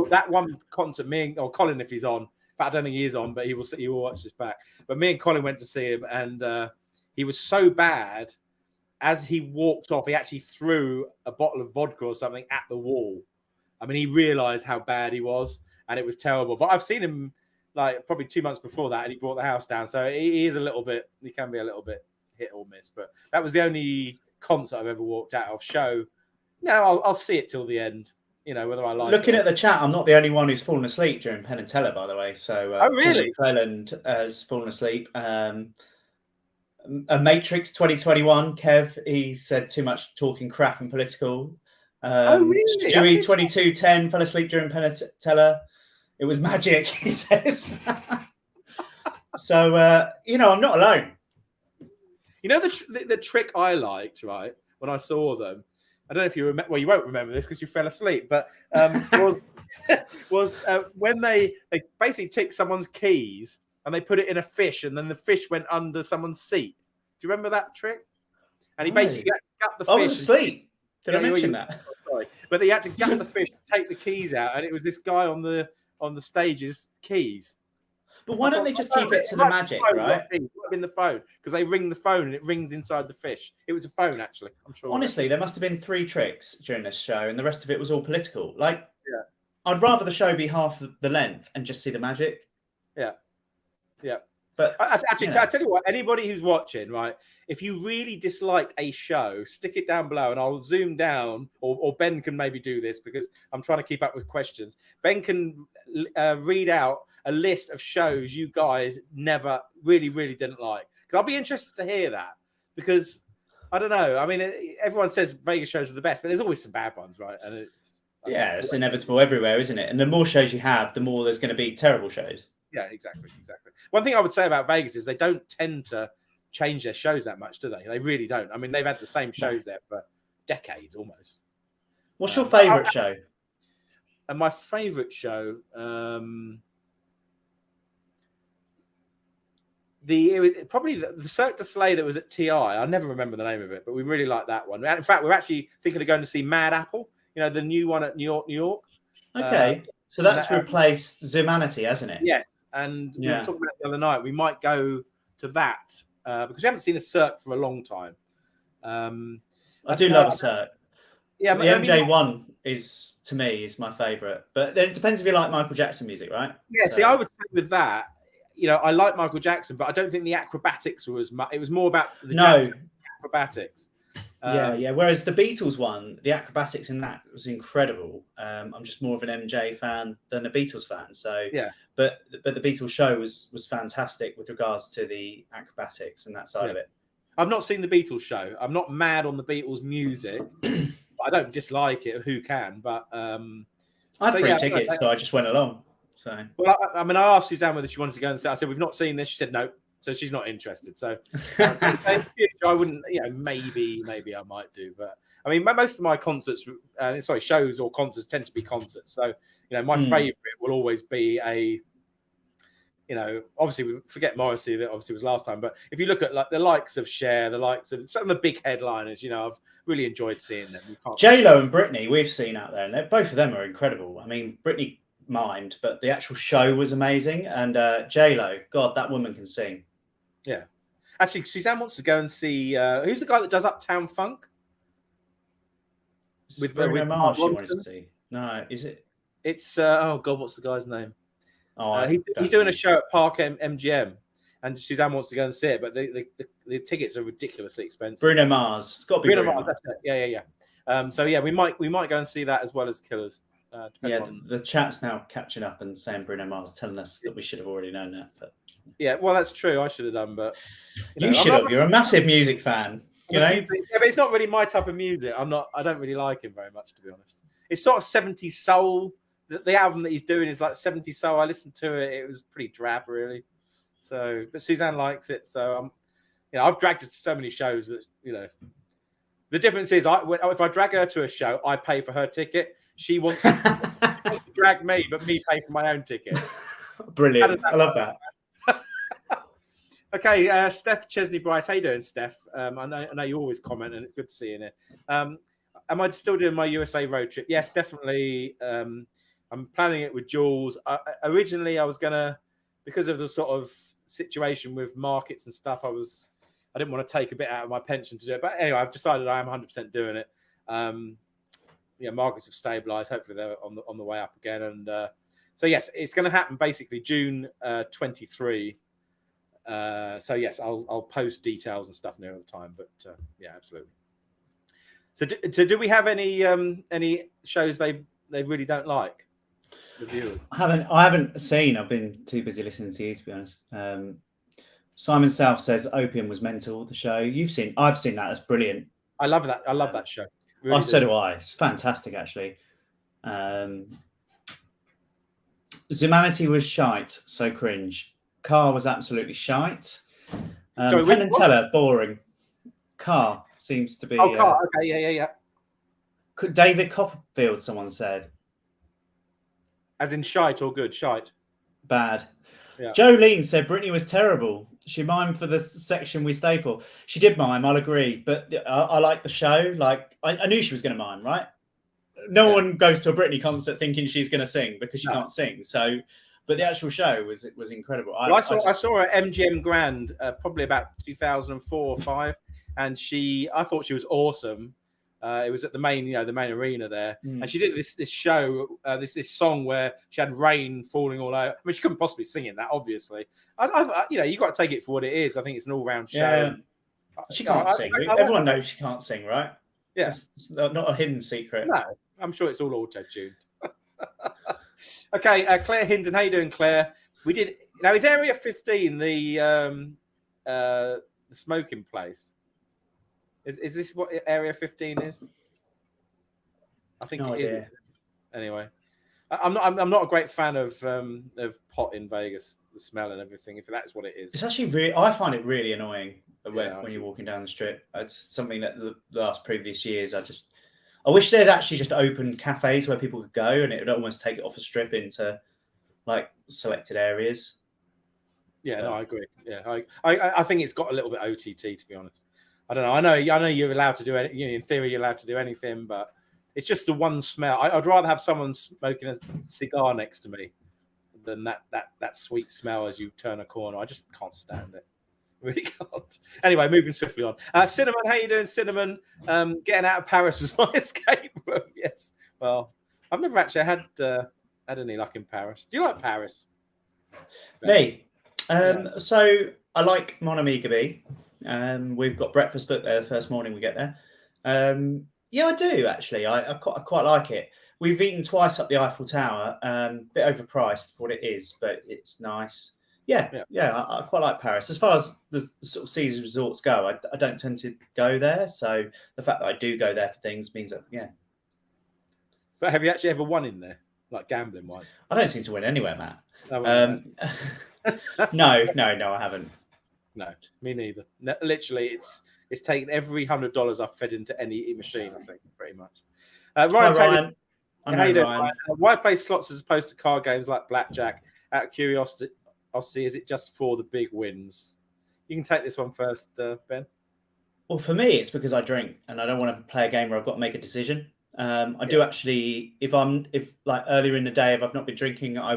That one concert, or Colin, if he's on, in fact, I don't think he is on, but he will watch this back. But me and Colin went to see him, and he was so bad. As he walked off, he actually threw a bottle of vodka or something at the wall. I mean, he realised how bad he was, and it was terrible. But I've seen him like probably 2 months before that, and he brought the house down. So he is he can be a little bit hit or miss. But that was the only concert I've ever walked out of. Show, I'll see it till the end. Whether I like. Looking at the chat, I'm not the only one who's fallen asleep during Penn and Teller, by the way. So, oh really? Cleland has fallen asleep. A Matrix 2021, Kev, he said too much talking crap and political. Oh, really? Stewie 2210 fell asleep during Penn and Teller. It was magic, he says. So, I'm not alone. The trick I liked, right, when I saw them, I don't know if you remember, well, you won't remember this because you fell asleep, but was when they basically took someone's keys and they put it in a fish, and then the fish went under someone's seat. Do you remember that trick? And he basically got the fish. I was asleep. Did I mention that? Sorry. But he had to gut the fish, take the keys out, and it was this guy on the stage's keys. But why don't they just keep it to the magic, right? It might have been the phone, because they ring the phone and it rings inside the fish. It was a phone, actually. I'm sure. Honestly, there must have been 3 tricks during this show, and the rest of it was all political. Like, I'd rather the show be half the length and just see the magic. Yeah. But I tell you what, anybody who's watching, right, if you really disliked a show, stick it down below and I'll zoom down, or Ben can maybe do this because I'm trying to keep up with questions. Ben can read out a list of shows you guys never really didn't like. Because I'll be interested to hear that, because I don't know. I mean, everyone says Vegas shows are the best, but there's always some bad ones, right? And it's inevitable everywhere, isn't it? And the more shows you have, the more there's going to be terrible shows. Yeah, exactly. One thing I would say about Vegas is they don't tend to change their shows that much, do they? They really don't. I mean, they've had the same shows there for decades almost. What's your favourite show? And my favourite show, probably the Cirque du Soleil that was at TI. I never remember the name of it, but we really like that one. In fact, we're actually thinking of going to see Mad Apple, the new one at New York. Okay. So that's replaced Zumanity, hasn't it? Yes. And we were talking about it the other night. We might go to that because we haven't seen a Cirque for a long time. I do love a Cirque. Yeah, the MJ1 is, to me, is my favourite. But then it depends if you like Michael Jackson music, right? Yeah, see, I would say with that, I like Michael Jackson, but I don't think the acrobatics was much. It was more about the Jackson acrobatics. Yeah. Whereas the Beatles one, the acrobatics in that was incredible. I'm just more of an MJ fan than a Beatles fan. So but the Beatles show was fantastic with regards to the acrobatics and that side of it. I've not seen the Beatles show. I'm not mad on the Beatles music. I don't dislike it. Who can? But I had free tickets, so I just went along. So I mean, I asked Suzanne whether she wanted to go and say. I said we've not seen this. She said no. So she's not interested. So I wouldn't, maybe I might do. But I mean, most of my concerts, shows or concerts tend to be concerts. So, my favorite will always be obviously we forget Morrissey, that obviously was last time. But if you look at like the likes of Cher, the likes of some of the big headliners, I've really enjoyed seeing them. J-Lo and Britney, we've seen out there, and both of them are incredible. I mean, Britney mind, but the actual show was amazing. And J-Lo, God, that woman can sing. Yeah. Actually, Suzanne wants to go and see who's the guy that does Uptown Funk? With Bruno Mars, she wanted to see. No, is it? It's oh god, what's the guy's name? Oh, He's doing a show at Park MGM, and Suzanne wants to go and see it, but the tickets are ridiculously expensive. Bruno Mars. It's got to be Bruno Mars. That's it. Yeah. So yeah, we might go and see that as well as Killers. The chat's now catching up and saying Bruno Mars, telling us that we should have already known that. But yeah, well, that's true. I should have done, but you should have. You're a massive music fan. You know? Yeah, but it's not really my type of music. I don't really like him very much, to be honest. It's sort of 70s soul. The album that he's doing is like 70s soul. I listened to it. It was pretty drab, really. So, but Suzanne likes it. So, I've dragged her to so many shows that, the difference is if I drag her to a show, I pay for her ticket. She wants to drag me, but me pay for my own ticket. Brilliant. I love that. Okay, Steph Chesney Bryce, how you doing, Steph? I know you always comment, and it's good to see you in it. Am I still doing my USA road trip? Yes, definitely. I'm planning it with Jules. Originally, I was gonna, because of the sort of situation with markets and stuff, I didn't want to take a bit out of my pension to do it. But anyway, I've decided I am 100% doing it. Markets have stabilised. Hopefully, they're on the way up again. And so yes, it's going to happen basically June 23. So yes, I'll post details and stuff near the time, but yeah, absolutely. So do we have any shows they really don't like? The viewers? I haven't seen. I've been too busy listening to you, to be honest. Simon South says Opium was mental. The show I've seen that. It's brilliant. I love that. I love that show. Really so do I. It's fantastic, actually. Zumanity was shite, so cringe. Car was absolutely shite. Penn and Teller, boring. Car seems to be. Oh, Car. Okay, yeah. David Copperfield, someone said. As in shite or good? Shite. Bad. Yeah. Jolene said Britney was terrible. She mimed for the section we stay for. She did mime, I'll agree. But I like the show. Like I knew she was going to mime, right? No one goes to a Britney concert thinking she's going to sing because she can't sing. So, but the actual show was incredible. I saw her at MGM Grand probably about 2004 or 5, and I thought she was awesome. It was at the main arena there, and she did this show, this song where she had rain falling all over. I mean, she couldn't possibly sing in that, obviously. You got to take it for what it is. I think it's an all-round show. Yeah. She can't sing. Everyone knows she can't sing, right? Yeah, it's not a hidden secret. No, I'm sure it's all auto-tuned. Okay, Claire Hinton, how you doing, Claire? We did. Now, is Area 15 the smoking place? Is this what Area 15 is? I think it is. Anyway, I'm not a great fan of pot in Vegas, the smell and everything. If that's what it is, it's actually I find it really annoying when you're walking down the strip. It's something that the last previous years I wish they'd actually just opened cafes where people could go, and it would almost take it off a strip into like selected areas. Yeah, no, I agree. Yeah, I think it's got a little bit OTT, to be honest. I don't know. I know you're allowed to do it. In theory, you're allowed to do anything, but it's just the one smell. I'd rather have someone smoking a cigar next to me than that sweet smell as you turn a corner. I just can't stand it. Really can't. Anyway, moving swiftly on. Cinnamon, how you doing, Cinnamon? Getting out of Paris was my escape room. Yes. Well, I've never actually had any luck in Paris. Do you like Paris? Me. So I like Mon Ami Gabi. We've got breakfast booked there the first morning we get there. Yeah, I do actually. I quite like it. We've eaten twice up the Eiffel Tower. Bit overpriced for what it is, but it's nice. Yeah. I quite like Paris. As far as the sort of Caesar resorts go, I don't tend to go there. So the fact that I do go there for things means that But have you actually ever won in there, like gambling wise? I don't seem to win anywhere, Matt. No, no, I haven't. No, me neither. No, literally, it's taken every $100 I've fed into any machine. I think pretty much. Ryan Taylor, how you doing, Ryan? Why play slots as opposed to card games like blackjack? Out of curiosity, is it just for the big wins? You can take this one first, Ben. Well, for me, it's because I drink and I don't want to play a game where I've got to make a decision. I do actually, if like earlier in the day, if I've not been drinking, I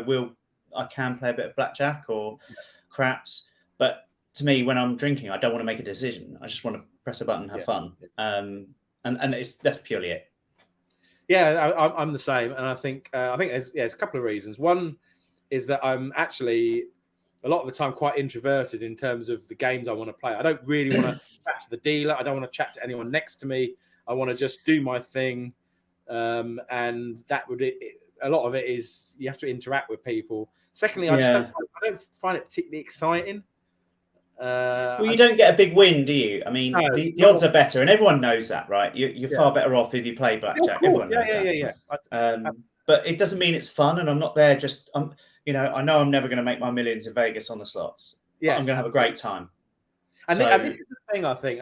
can play a bit of blackjack or craps. But to me, when I'm drinking, I don't want to make a decision. I just want to press a button and have fun. And that's purely it. Yeah, I'm the same, and I think there's a couple of reasons. One is that I'm actually a lot of the time quite introverted in terms of the games I want to play. I don't really want to chat to the dealer. I don't want to chat to anyone next to me. I want to just do my thing, and that would a lot of it is you have to interact with people. Secondly, I don't find it particularly exciting. Well, you don't get a big win, do you? I mean, No, the odds are better, and everyone knows that, right? You're far better off if you play blackjack. Everyone knows that. Yeah. But it doesn't mean it's fun, and I'm not there just. I know I'm never going to make my millions in Vegas on the slots. Yes, I'm going to have a great time. And this is the thing, I think,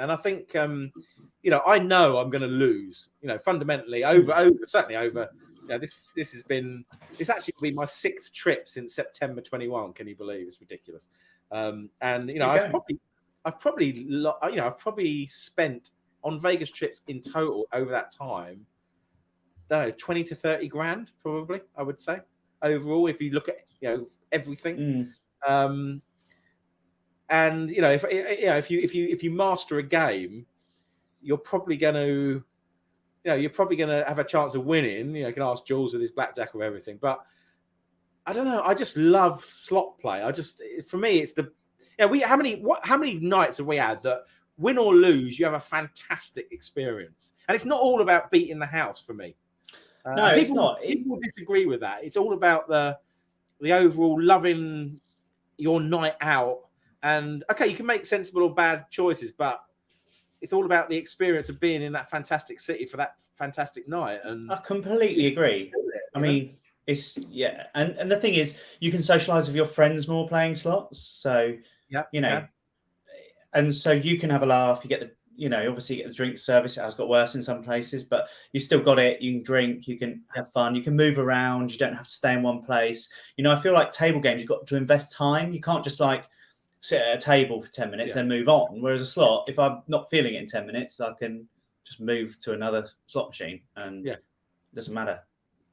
I know I'm going to lose. Fundamentally, certainly over. This has been. It's actually been my 6th trip since September 21. Can you believe? It's ridiculous. I've probably spent on Vegas trips in total over that time, I don't know, 20 to 30 grand, probably, I would say, overall, if you look at everything. And if you master a game, you're probably going to have a chance of winning. You can ask Jules with his blackjack or everything, but I don't know. I just love slot play. For me, it's how many nights have we had that win or lose, you have a fantastic experience, and it's not all about beating the house for me. No, it's not. People disagree with that. It's all about the overall loving your night out. And okay, you can make sensible or bad choices, but it's all about the experience of being in that fantastic city for that fantastic night. And I completely agree. I mean. And the thing is, you can socialize with your friends more playing slots. So and so you can have a laugh. You get obviously you get the drink service. It has got worse in some places, but you still got it. You can drink, you can have fun, you can move around. You don't have to stay in one place. I feel like table games, you've got to invest time. You can't just like sit at a table for 10 minutes, then move on. Whereas a slot, if I'm not feeling it in 10 minutes, I can just move to another slot machine, and it doesn't matter.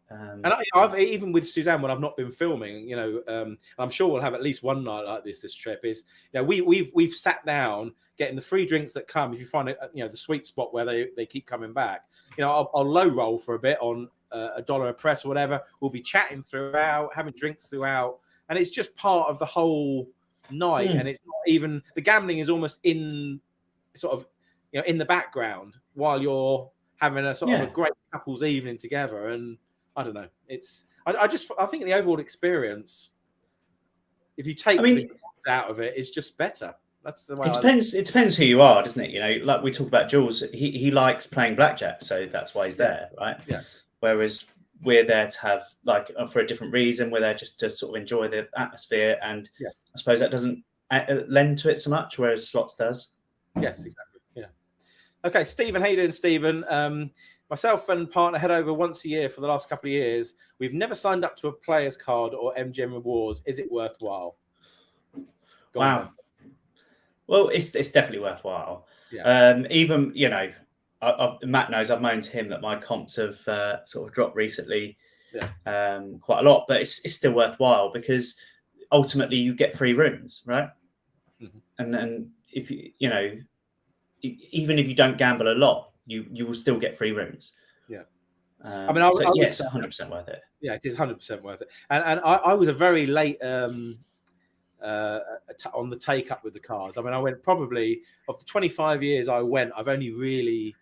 And I've even with Suzanne when I've not been filming, I'm sure we'll have at least one night like this trip. Is we've sat down getting the free drinks that come. If you find it, the sweet spot where they keep coming back. I'll low roll for a bit on $1 a press or whatever. We'll be chatting throughout, having drinks throughout, and it's just part of the whole night. And it's not even the gambling is almost in sort of in the background while you're having a sort of a great couples evening together. And I don't know. I think the overall experience, if you take the out of it, is just better. That's the way. It depends who you are, doesn't it? Like we talk about Jules, he likes playing blackjack, so that's why he's there, right? Yeah. Whereas we're there to have for a different reason. We're there just to sort of enjoy the atmosphere, and I suppose that doesn't lend to it so much, whereas slots does. Yes, exactly. Yeah. Okay, Stephen, how you doing, Stephen? Myself and partner head over once a year for the last couple of years. We've never signed up to a player's card or MGM rewards. Is it worthwhile? Wow. Well, it's definitely worthwhile. Yeah. Even Matt knows I've moaned to him that my comps have sort of dropped recently, quite a lot. But it's still worthwhile because ultimately you get free rooms, right? Mm-hmm. And then if even if you don't gamble a lot, you will still get free rooms. Yeah. I mean, it's 100% worth it. Yeah, it is 100% worth it. And I was a very late on the take up with the cards. I mean, I went probably of the 25 years I went, I've only really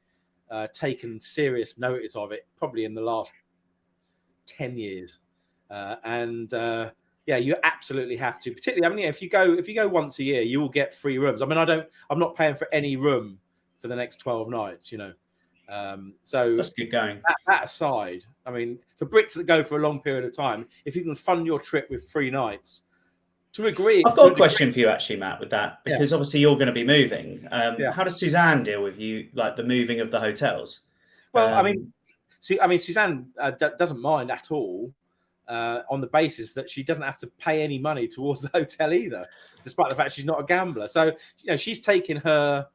taken serious notice of it probably in the last 10 years. You absolutely have to. Particularly, I mean, if you go once a year, you will get free rooms. I mean, I'm not paying for any room for the next 12 nights, so that's good going. That aside, I mean, for Brits that go for a long period of time, if you can fund your trip with 3 nights, to agree. I've got a question for you actually, Matt, with that, because obviously you're going to be moving. How does Suzanne deal with you, like the moving of the hotels? Well, I mean, Suzanne doesn't mind at all. On the basis that she doesn't have to pay any money towards the hotel either, despite the fact she's not a gambler. So, she's taken her,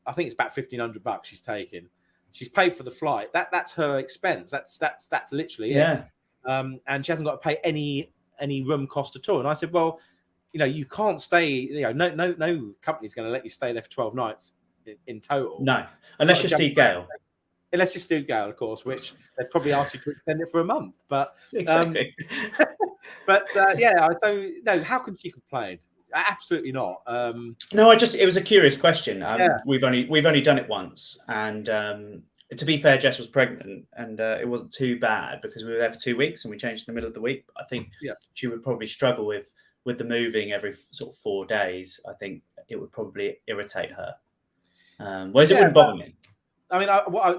I think it's about $1,500 she's taken. She's paid for the flight. That's her expense. That's literally it. And she hasn't got to pay any room cost at all. And I said, well, you can't stay, no company's going to let you stay there for 12 nights in total. No, unless you're Steve Gale. unless you still go, of course, which they'd probably ask you to extend it for a month. But Exactly. yeah, so no, how can she complain? Absolutely not. No, it was a curious question. Yeah. We've only done it once, and to be fair, Jess was pregnant, and it wasn't too bad because we were there for 2 weeks and we changed in the middle of the week. I think she would probably struggle with the moving every sort of 4 days. I think it would probably irritate her. Whereas it wouldn't bother me. I mean,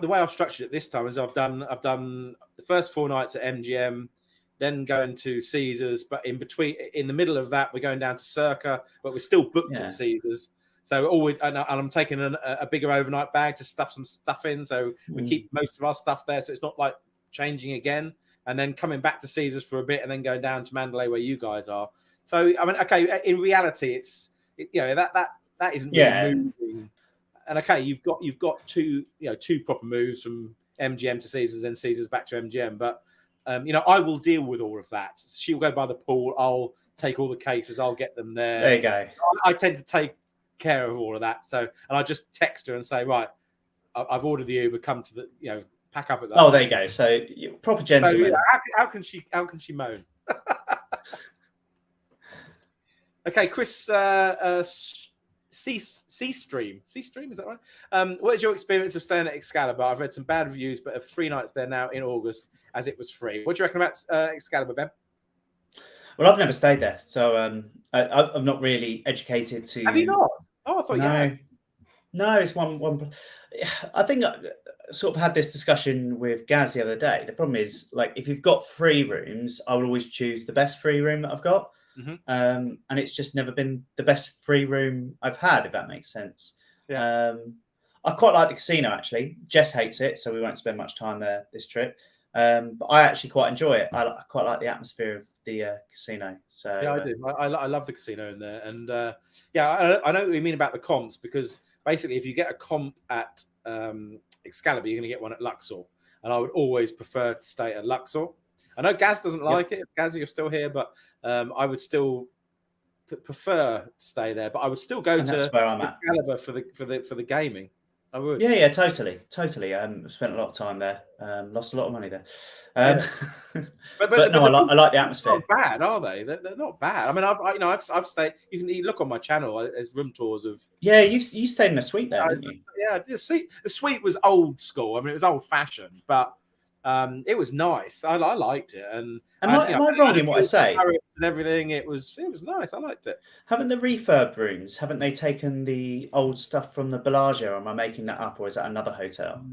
the way I've structured it this time is I've done the first 4 nights at MGM, then going to Caesars, but in the middle of that, we're going down to Circa, but we're still booked at Caesars. So and I'm taking a bigger overnight bag to stuff some stuff in, so we keep most of our stuff there, so it's not like changing again, and then coming back to Caesars for a bit, and then going down to Mandalay where you guys are. So I mean, okay, in reality, that isn't really moving. And okay, you've got two proper moves from MGM to Caesars, then Caesars back to MGM. But I will deal with all of that. She'll go by the pool. I'll take all the cases. I'll get them there. There you go. I tend to take care of all of that. So, and I just text her and say, right, I've ordered the Uber. Come to the pack up at that. Oh, there you go. So proper gentleman. So, how can she moan? Okay, Chris. C-Stream, is that right? What is your experience of staying at Excalibur? I've read some bad reviews, but have 3 nights there now in August as it was free. What do you reckon about Excalibur, Ben? Well, I've never stayed there, so I'm not really educated to. Have you not? Oh, I thought you had. No, it's one. I think I sort of had this discussion with Gaz the other day. The problem is, like, if you've got free rooms, I would always choose the best free room that I've got. Mm-hmm. And it's just never been the best free room I've had, if that makes sense. Yeah. I quite like the casino, actually. Jess hates it, so we won't spend much time there this trip. But I actually quite enjoy it. I quite like the atmosphere of the casino. So yeah, I do. I love the casino in there, and I know what you mean about the comps, because basically, if you get a comp at Excalibur, you're going to get one at Luxor, and I would always prefer to stay at Luxor. I know Gaz doesn't like it. Gaz, you're still here, but I would still prefer to stay there. But I would still go to Excalibur for the gaming. I would. Yeah, totally. Spent a lot of time there. Lost a lot of money there. But no, I like the atmosphere. Not bad, are they? They're not bad. I mean, I've stayed. You can look on my channel. There's room tours of. Yeah, you stayed in a suite there, didn't you? Yeah, the suite was old school. I mean, it was old fashioned, but. It was nice. I liked it, and am I wrong in what I say? And everything. It was nice. I liked it. Haven't the refurb rooms? Haven't they taken the old stuff from the Bellagio? Am I making that up, or is that another hotel?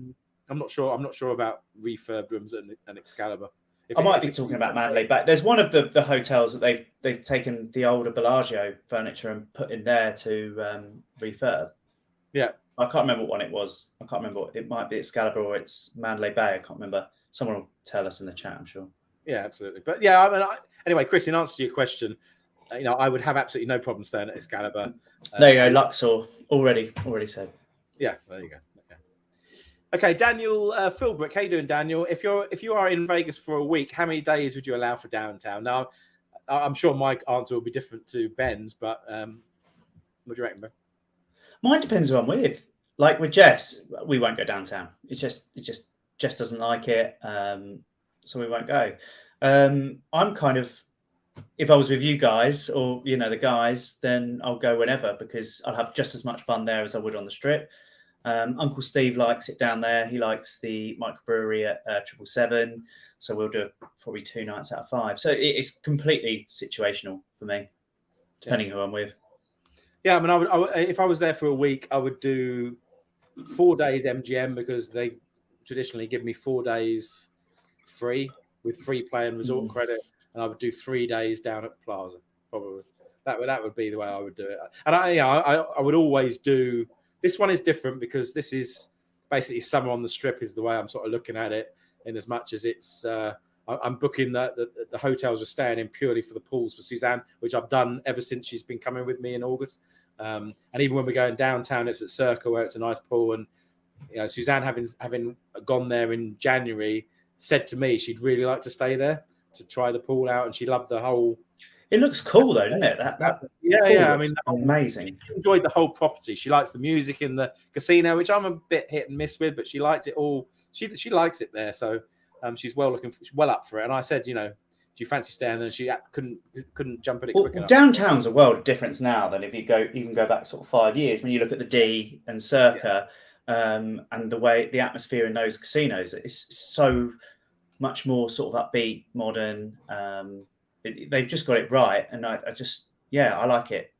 I'm not sure. I'm not sure about refurb rooms and Excalibur. I might be talking about Mandalay, but there's one of the hotels that they've taken the older Bellagio furniture and put in there to refurb. Yeah, I can't remember what one it was. I can't remember. It might be Excalibur or it's Mandalay Bay. I can't remember. Someone will tell us in the chat, I'm sure. Yeah, absolutely. But yeah, I mean, anyway, Chris, in answer to your question, I would have absolutely no problem staying at Excalibur. There you go, Luxor, already said. Yeah, there you go. Okay, Daniel Philbrick, how you doing, Daniel? If you are in Vegas for a week, how many days would you allow for downtown? Now, I'm sure my answer will be different to Ben's, but what do you reckon, Ben? Mine depends who I'm with. Like with Jess, we won't go downtown. It just Jess doesn't like it, so we won't go. I'm kind of, if I was with you guys or the guys, then I'll go whenever because I'll have just as much fun there as I would on the Strip. Uncle Steve likes it down there. He likes the microbrewery at 777, so we'll do probably 2 nights out of 5. So it's completely situational for me, depending who I'm with. Yeah, I mean, if I was there for a week, I would do 4 days MGM because they traditionally give me 4 days free with free play and resort credit, and I would do 3 days down at Plaza. Probably that would be the way I would do it. And I would always do. This one is different because this is basically summer on the Strip is the way I'm sort of looking at it. In as much as it's, I'm booking the hotels we're staying in purely for the pools for Suzanne, which I've done ever since she's been coming with me in August. And even when we're going downtown, it's at Circa where it's a nice pool. And Suzanne, having gone there in January, said to me she'd really like to stay there to try the pool out, and she loved the whole. It looks cool though, doesn't it? That yeah. I mean, amazing. She enjoyed the whole property. She likes the music in the casino, which I'm a bit hit and miss with, but she liked it all. She likes it there, so she's well up for it. And I said, do you fancy staying there? And she couldn't jump at it quick enough. Downtown's a world of difference now than if you go back sort of 5 years. When you look at the D and Circa, and the way the atmosphere in those casinos, it's so much more sort of upbeat, modern. They've just got it right, and I like it.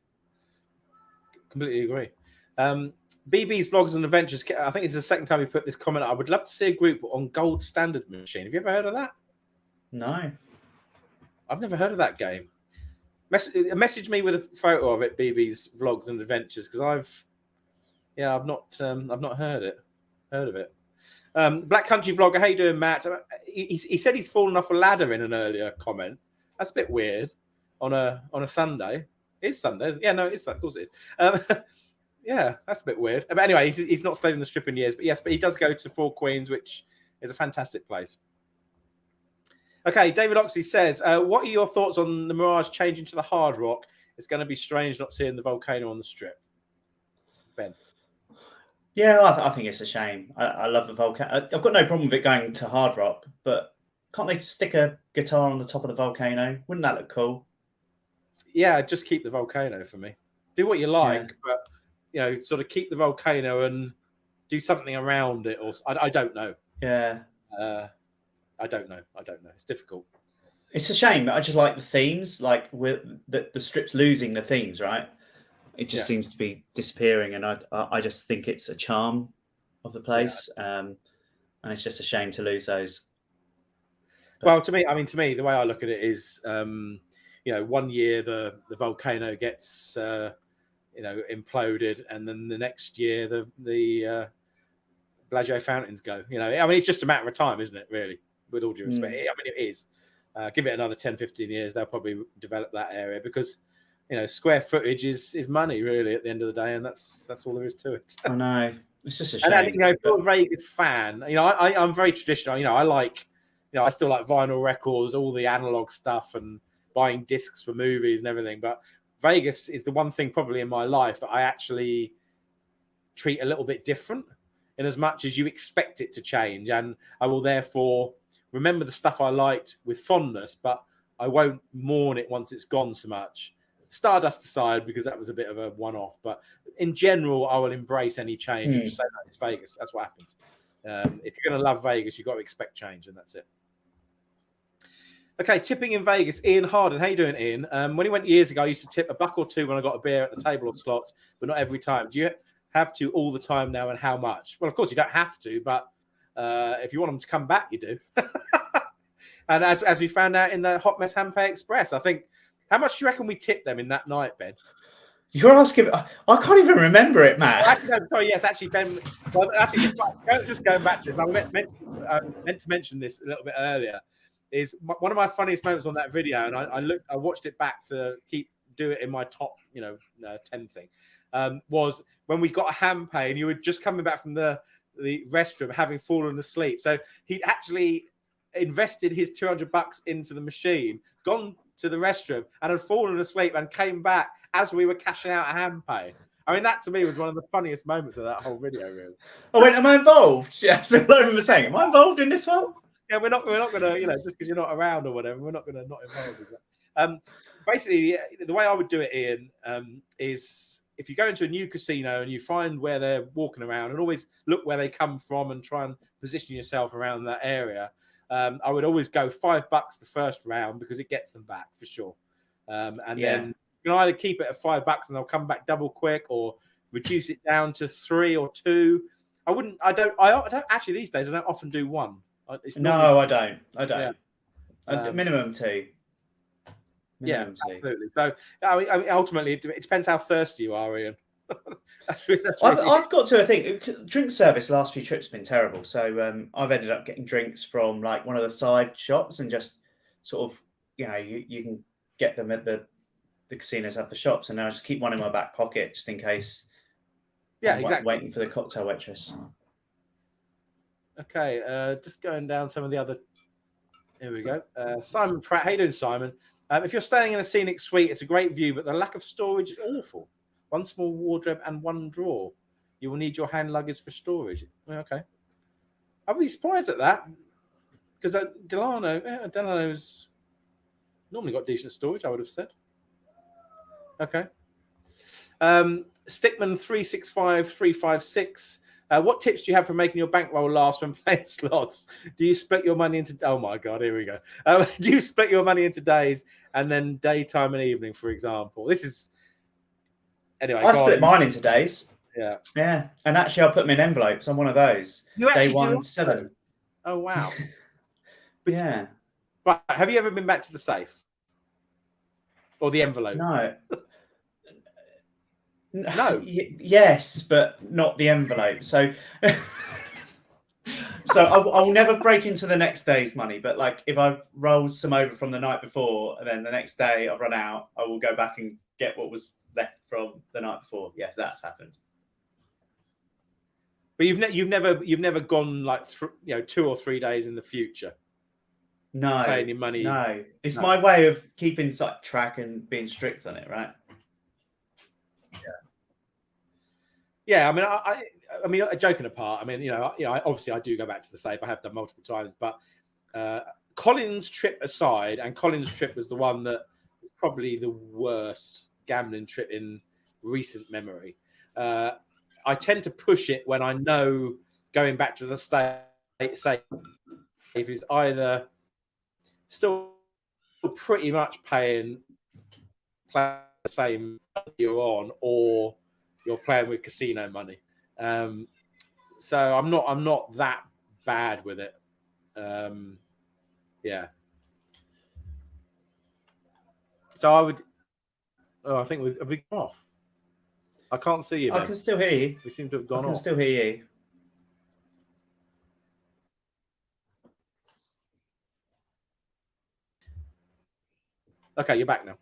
Completely agree. BB's Vlogs and Adventures. I think it's the second time we put this comment. I would love to see a group on Gold Standard Machine. Have you ever heard of that? No, I've never heard of that game. Message me with a photo of it, BB's Vlogs and Adventures, because I've not heard of it. Black Country Vlogger, how you doing, Matt? He said he's fallen off a ladder in an earlier comment. That's a bit weird on a Sunday. It's Sunday, isn't it? Yeah, no, it's of course it is. Yeah, that's a bit weird. But anyway, he's not stayed in the Strip in years. But yes, but he does go to Four Queens, which is a fantastic place. Okay, David Oxley says, what are your thoughts on the Mirage changing to the Hard Rock? It's going to be strange not seeing the volcano on the Strip. Ben? Yeah, I think it's a shame. I love the volcano. I've got no problem with it going to Hard Rock, but can't they stick a guitar on the top of the volcano? Wouldn't that look cool? Yeah, just keep the volcano for me. Do what you like, but sort of keep the volcano and do something around it. Or I don't know. Yeah. I don't know. It's difficult. It's a shame. I just like the themes. Like the Strip's losing the themes, right? It just seems to be disappearing, and I just think it's a charm of the place, and it's just a shame to lose those. But, well, to me, the way I look at it is, 1 year the volcano gets imploded, and then the next year the Bellagio fountains go. It's just a matter of time, isn't it? Really, with all due respect, it is. Give it another 10, 15 years, they'll probably develop that area because. Square footage is money, really, at the end of the day, and that's all there is to it. I know. It's just a shame. And if you're a Vegas fan, I'm very traditional. I still like vinyl records, all the analog stuff, and buying discs for movies and everything. But Vegas is the one thing probably in my life that I actually treat a little bit different, in as much as you expect it to change, and I will therefore remember the stuff I liked with fondness, but I won't mourn it once it's gone so much. Stardust aside, because that was a bit of a one-off, but in general, I will embrace any change and just say, no, it's Vegas. That's what happens. If you're going to love Vegas, you've got to expect change, and that's it. Okay, tipping in Vegas. Ian Harden. How you doing, Ian? When he went years ago, I used to tip $1 or $2 when I got a beer at the table of slots, but not every time. Do you have to all the time now, and how much? Well, of course, you don't have to, but if you want them to come back, you do. And as we found out in the Hot Mess Handpay Express, I think, how much do you reckon we tipped them in that night, Ben? You're asking. I can't even remember it, Matt. Actually, no, sorry. Yes, actually, Ben. Well, actually, just going back to this, I meant to mention this a little bit earlier. Is one of my funniest moments on that video, and I watched it back to do it in my top 10 thing. Was when we got a hand pay, and you were just coming back from the restroom, having fallen asleep. So he'd actually invested his $200 into the machine, gone to the restroom, and had fallen asleep, and came back as we were cashing out a hand pay. I mean, that to me was one of the funniest moments of that whole video, really. Am I involved? Yes, I remember saying, am I involved in this one? Yeah, we're not going to, just because you're not around or whatever, we're not going to not involve with that. Basically, the way I would do it, Ian, is if you go into a new casino and you find where they're walking around, and always look where they come from and try and position yourself around that area. I would always go $5 the first round because it gets them back for sure. Then you can either keep it at $5 and they'll come back double quick, or reduce it down to 3 or 2. I don't actually these days. I don't often do 1. I don't. Yeah. Minimum 2. Minimum 2. Absolutely. So I mean, ultimately, it depends how thirsty you are, Ian. I've got to think drink service last few trips have been terrible, so I've ended up getting drinks from like one of the side shops, and just sort of you can get them at the casinos have the shops, and I just keep one in my back pocket just in case. Yeah, I'm exactly. Waiting for the cocktail waitress. Okay, just going down some of the other. Here we go. Simon Pratt. How you doing, Simon? If you're staying in a scenic suite, it's a great view, but the lack of storage is awful. One small wardrobe and one drawer. You will need your hand luggage for storage. Okay. I'd be surprised at that. Because Delano's normally got decent storage, I would have said. Okay. Stickman 365356. What tips do you have for making your bankroll last when playing slots? Do you split your money into? Oh my god, here we go. Do you split your money into days and then daytime and evening, for example? This is anyway. I split mine into days. Yeah. Yeah, and actually, I put them in envelopes. I'm one of those. You actually Day 1, do 7. Oh wow. Yeah. But have you ever been back to the safe or the envelope? No. No. Yes, but not the envelope. So, I'll never break into the next day's money. But like, if I've rolled some over from the night before, and then the next day I've run out, I will go back and get what was left from the night before. Yes, that's happened. But you've never gone like 2 or 3 days in the future. No, paying your money. No, it's my way of keeping track and being strict on it, right? Yeah, I mean, joking apart, I mean, obviously I do go back to the safe. I have done multiple times, but Colin's trip aside, and Colin's trip was the one that was probably the worst gambling trip in recent memory. I tend to push it when I know going back to the state safe is either still pretty much playing the same you're on, or you're playing with casino money. So I'm not that bad with it. Yeah. So I would. Oh, I think we've gone off. I can't see you, man. I can still hear you. We seem to have gone off. I can still hear you. Okay, you're back now.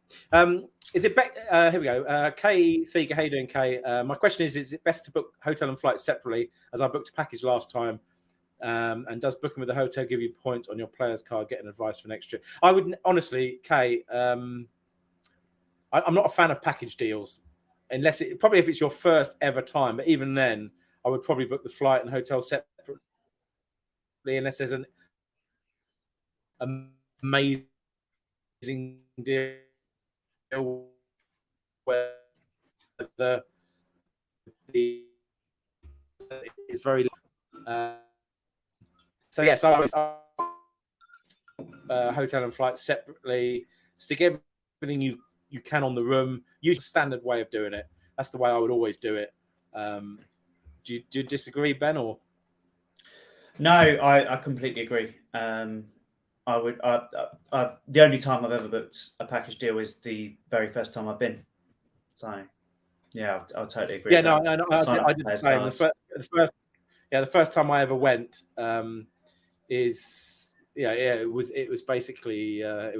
Is it back? Here we go. Kay Thega, how you doing, Kay? My question is it best to book hotel and flights separately, as I booked a package last time? And does booking with the hotel give you points on your player's card, getting advice for next trip? I would honestly, Kay, I'm not a fan of package deals, unless probably if it's your first ever time. But even then, I would probably book the flight and hotel separately, unless there's an amazing deal where the is very so yes, I was hotel and flight separately. Stick everything you can on the room. Use the standard way of doing it. That's the way I would always do it. Do you disagree, Ben? Or no, I completely agree. I would. The only time I've ever booked a package deal is the very first time I've been. So, yeah, I'll totally agree. Yeah, no, I did the same. The first time I ever went it was basically a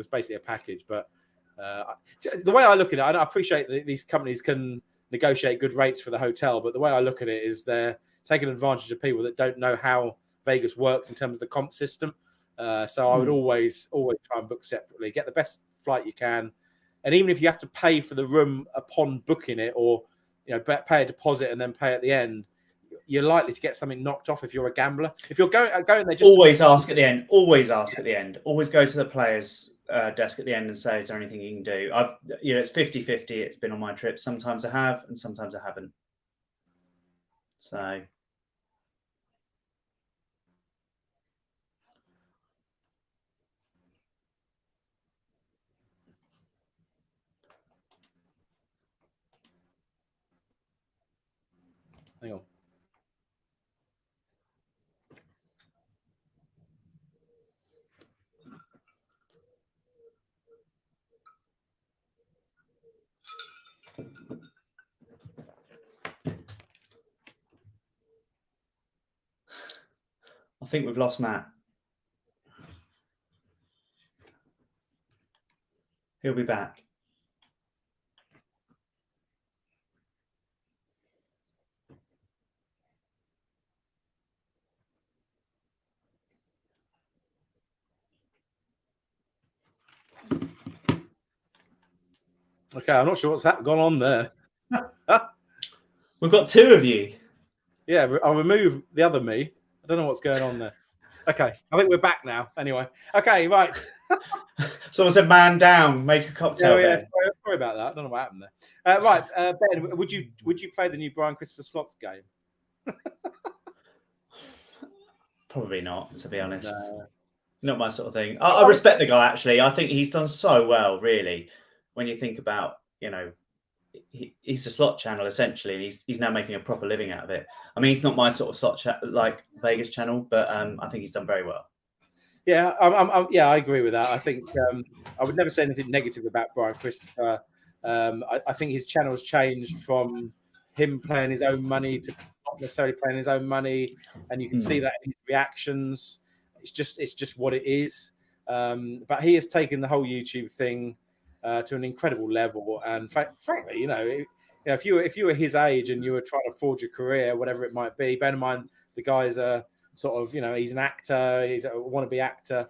package. But the way I look at it, I appreciate that these companies can negotiate good rates for the hotel, but the way I look at it is they're taking advantage of people that don't know how Vegas works in terms of the comp system. So I would always try and book separately. Get the best flight you can, and even if you have to pay for the room upon booking it, or pay a deposit and then pay at the end, you're likely to get something knocked off if you're a gambler. If you're going there, just always ask at the end. Always ask at the end. Always go to the players' desk at the end and say, "Is there anything you can do?" It's 50-50. It's been on my trip. Sometimes I have, and sometimes I haven't. So. Hang on. I think we've lost Matt. He'll be back. Okay, I'm not sure what's gone on there. We've got two of you. Yeah, I'll remove the other me. I don't know what's going on there. Okay, I think we're back now. Anyway, okay, right. Someone said, "Man down, make a cocktail." Yeah, Ben. sorry about that. I don't know what happened there. Right, Ben, would you play the new Brian Christopher Slots game? Probably not, to be honest. No. Not my sort of thing. I respect the guy, actually. I think he's done so well, really. When you think about, he's a slot channel essentially, and he's now making a proper living out of it. I mean, he's not my sort of slot like Vegas channel, but I think he's done very well. Yeah, I agree with that. I think I would never say anything negative about Brian Christopher. I think his channel's changed from him playing his own money to not necessarily playing his own money, and you can see that in his reactions. It's just what it is. But he has taken the whole YouTube thing to an incredible level. And frankly, if you were his age and you were trying to forge a career, whatever it might be, bear in mind the guy's a sort of, he's an actor, he's a wannabe actor.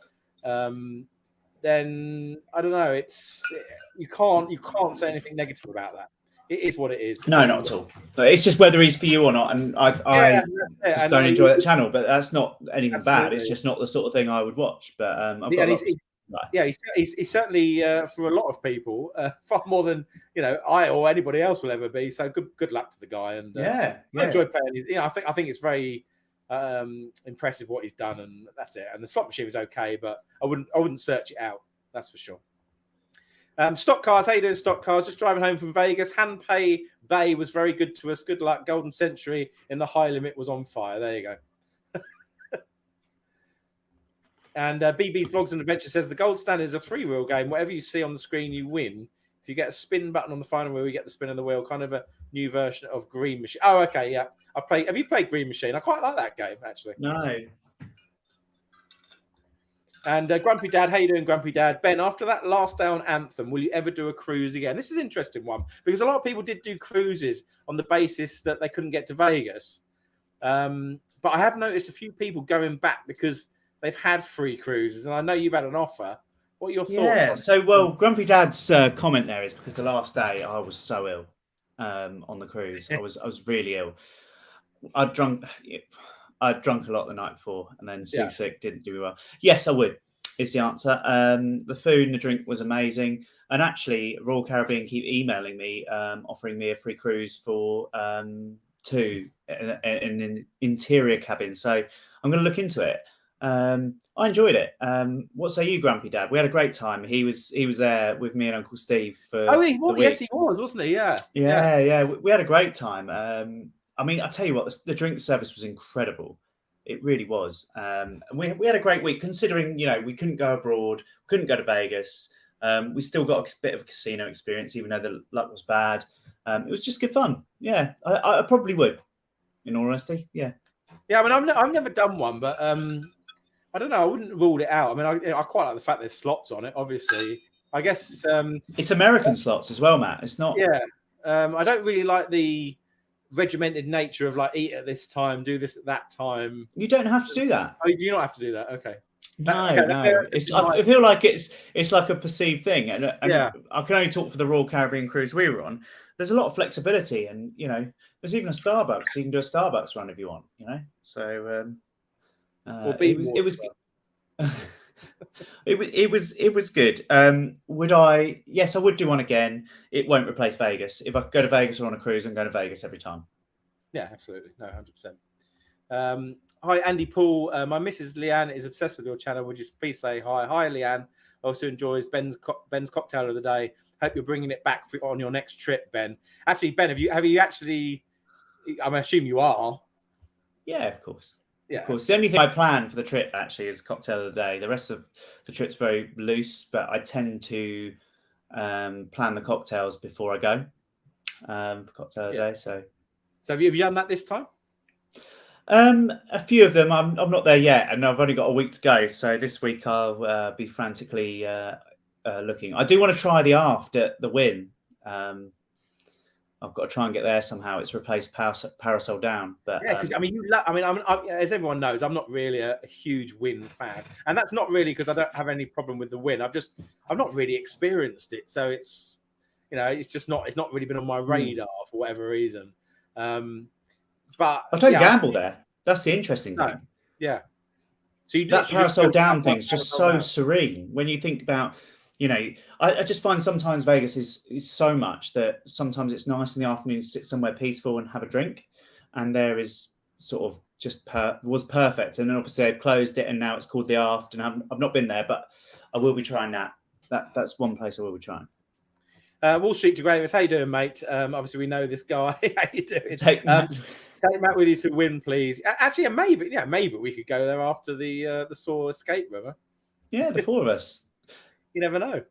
Then I don't know. You can't say anything negative about that. It is what it is. No, not at all. It's just whether he's for you or not. And I just don't enjoy that channel, but that's not anything bad. It's just not the sort of thing I would watch. But he's certainly for a lot of people far more than I or anybody else will ever be. So good luck to the guy. And I enjoy playing. I think it's very impressive what he's done, and that's it. And the slot machine was okay, but I wouldn't search it out. That's for sure. Stock Cars, how you doing, Stock Cars? Just driving home from Vegas. Hanpei Bay was very good to us. Good luck. Golden Century in the high limit was on fire. There you go. And BB's Vlogs and Adventure says the gold standard is a 3-wheel game. Whatever you see on the screen, you win. If you get a spin button on the final wheel, you get the spin of the wheel. Kind of a new version of Green Machine. Oh, okay, yeah. Have you played Green Machine? I quite like that game, actually. No. And Grumpy Dad, how you doing, Grumpy Dad? Ben, after that last day on Anthem, will you ever do a cruise again? This is an interesting one because a lot of people did do cruises on the basis that they couldn't get to Vegas. But I have noticed a few people going back because they've had free cruises, and I know you've had an offer. What are your thoughts? Yeah, so Grumpy Dad's comment there is because the last day I was so ill on the cruise. I was really ill. I'd drunk a lot the night before, and then seasick didn't do well. Yes, I would. Is the answer. The food and the drink was amazing, and actually, Royal Caribbean keep emailing me, offering me a free cruise for 2 in an interior cabin. So I'm going to look into it. I enjoyed it. What say you, Grumpy Dad? We had a great time. He was there with me and Uncle Steve for. Oh, he was. Yes, he was, wasn't he? Yeah. Yeah. We had a great time. I mean, I tell you what, the drink service was incredible. It really was. And we had a great week, considering we couldn't go abroad, couldn't go to Vegas. We still got a bit of a casino experience, even though the luck was bad. It was just good fun. Yeah, I probably would. In all honesty, yeah. Yeah, I mean, I've never done one, but I don't know. I wouldn't rule it out. I mean, I quite like the fact there's slots on it. Obviously, I guess it's American slots as well, Matt. It's not. Yeah, I don't really like the regimented nature of like eat at this time, do this at that time. You don't have to do that. Oh, you do not have to do that. Okay. No. I feel like it's like a perceived thing, and I can only talk for the Royal Caribbean cruise we were on. There's a lot of flexibility, and there's even a Starbucks. So you can do a Starbucks run if you want. So it was. It was good. Would I? Yes, I would do one again. It won't replace Vegas. If I could go to Vegas or on a cruise, I'm going to Vegas every time. Yeah, absolutely. No, 100%. Hi, Andy Paul. My Mrs. Leanne is obsessed with your channel. Would you please say hi? Hi, Leanne. Also enjoys Ben's cocktail of the day. Hope you're bringing it back on your next trip, Ben. Actually, Ben, have you actually? I assume you are. Yeah, of course. Yeah. Of course. The only thing I plan for the trip actually is cocktail of the day. The rest of the trip's very loose, but I tend to plan the cocktails before I go for cocktail of the day. So have you done that this time? A few of them. I'm not there yet, and I've only got a week to go. So this week I'll be frantically looking. I do want to try the aft at the Wynn. I've got to try and get there somehow. It's replaced Parasol Down, but yeah, because as everyone knows, I'm not really a huge Wynn fan, and that's not really because I don't have any problem with the Wynn. I've not really experienced it, so it's you know, it's not really been on my radar for whatever reason. But I don't gamble there. That's the interesting thing. Yeah. So you that parasol down thing is just so down. serene when you think about, you know, I just find sometimes Vegas is so much that sometimes it's nice in the afternoon to sit somewhere peaceful and have a drink, and there is sort of just was perfect. And then obviously they've closed it and now it's called the Aft, and I've not been there, but I will be trying that. That's one place I will be trying. Wall Street to Gravis, how you doing, mate? Obviously we know this guy. How you doing? Take Matt with you to win, please. Actually, maybe we could go there after the Saw escape room. Huh? Yeah, the four of us. You never know.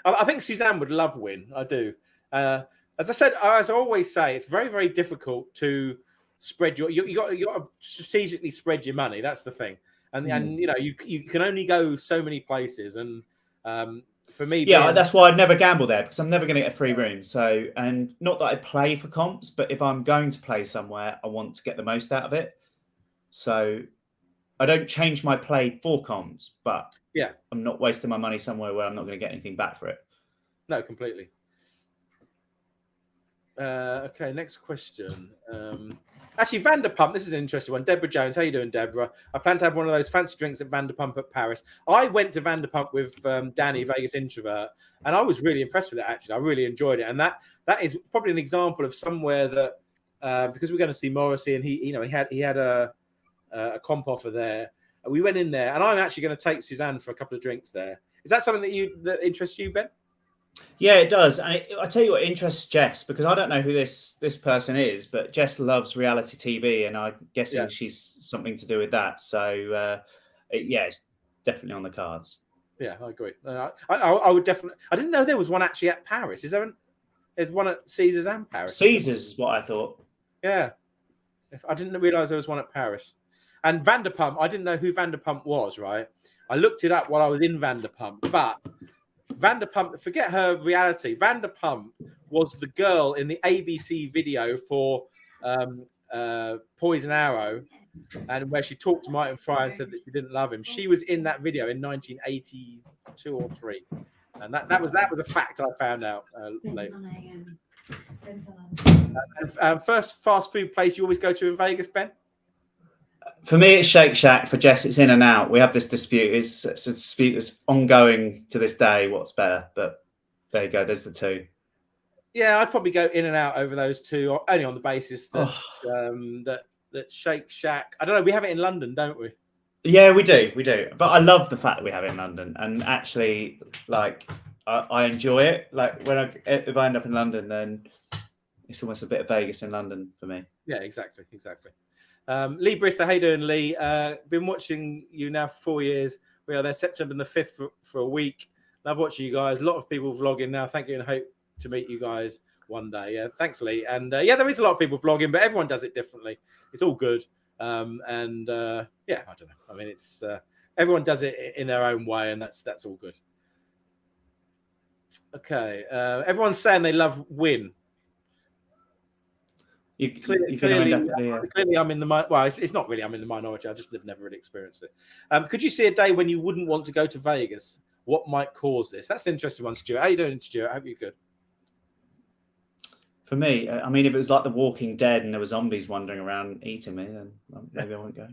I think Suzanne would love Win. I do. As I said, as I always say, it's very, very difficult to spread you got to strategically spread your money. That's the thing. And you know, you can only go so many places. And for me, that's why I'd never gamble there, because I'm never going to get a free room. So, and not that I play for comps, but if I'm going to play somewhere, I want to get the most out of it. So I don't change my play for comps, but I'm not wasting my money somewhere where I'm not going to get anything back for it. No, completely. Okay, next question. Actually, Vanderpump, this is an interesting one. Deborah Jones, how you doing, Deborah? I plan to have one of those fancy drinks at Vanderpump at Paris. I went to Vanderpump with Danny, Vegas Introvert, and I was really impressed with it, actually. I really enjoyed it. And that is probably an example of somewhere that, because we're going to see Morrissey, and he had a comp offer there. We went in there, and I'm actually going to take Suzanne for a couple of drinks there. Is that something that interests you, Ben? Yeah, it does. And I tell you what interests Jess, because I don't know who this person is, but Jess loves reality TV, and I'm guessing she's something to do with that. So, it's definitely on the cards. Yeah, I agree. I would definitely. I didn't know there was one actually at Paris. There's one at Caesars and Paris. Caesars is what I thought. Yeah, I didn't realize there was one at Paris. And Vanderpump, I didn't know who Vanderpump was. Right, I looked it up while I was in Vanderpump, but Vanderpump, forget her reality. Vanderpump was the girl in the ABC video for Poison Arrow, and where she talked to Martin Fry and said that she didn't love him. She was in that video in 1982 or 3, and that was a fact I found out later. First fast food place you always go to in Vegas, Ben? For me, it's Shake Shack. For Jess, it's In-N-Out. We have this dispute. It's a dispute that's ongoing to this day. What's better? But there you go. There's the two. Yeah, I'd probably go In-N-Out over those two, only on the basis that that Shake Shack. I don't know. We have it in London, don't we? Yeah, we do. But I love the fact that we have it in London, and actually, like, I enjoy it. Like if I end up in London, then it's almost a bit of Vegas in London for me. Yeah, exactly. Lee Brister, how you doing, Lee? Been watching you now for 4 years. We are there September the 5th for a week. Love watching you guys. A lot of people vlogging now. Thank you, and hope to meet you guys one day. Yeah, thanks, Lee. And there is a lot of people vlogging, but everyone does it differently. It's all good. I don't know. I mean, it's everyone does it in their own way, and that's all good. Okay, everyone's saying they love Win. Clearly, I'm in the well. It's not really I'm in the minority. I just have never really experienced it. Could you see a day when you wouldn't want to go to Vegas? What might cause this? That's an interesting one, Stuart. How you doing, Stuart? I hope you're good. For me, I mean, if it was like The Walking Dead and there were zombies wandering around eating me, then maybe I won't go.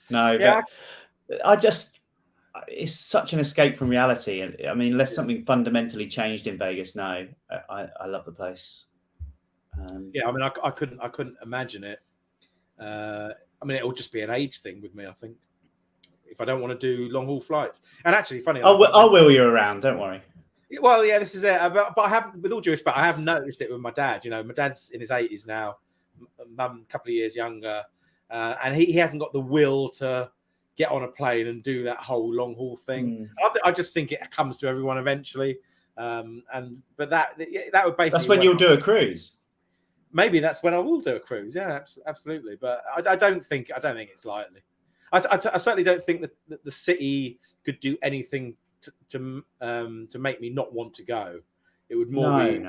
No, but it's such an escape from reality. And I mean, unless something fundamentally changed in Vegas, no, I love the place. I mean, I couldn't imagine it. I mean, it'll just be an age thing with me, I think. If I don't want to do long haul flights, and actually, funny enough, I'll wheel you around. Don't worry. Well, yeah, this is it. But I have, with all due respect, I have noticed it with my dad. You know, my dad's in his 80s now, mum a couple of years younger, and he hasn't got the will to get on a plane and do that whole long haul thing. I just think it comes to everyone eventually. But that would basically. That's when you'll do a cruise. Maybe that's when I will do a cruise. Yeah, absolutely. But I don't think it's likely. I certainly don't think that the city could do anything to make me not want to go. It would more be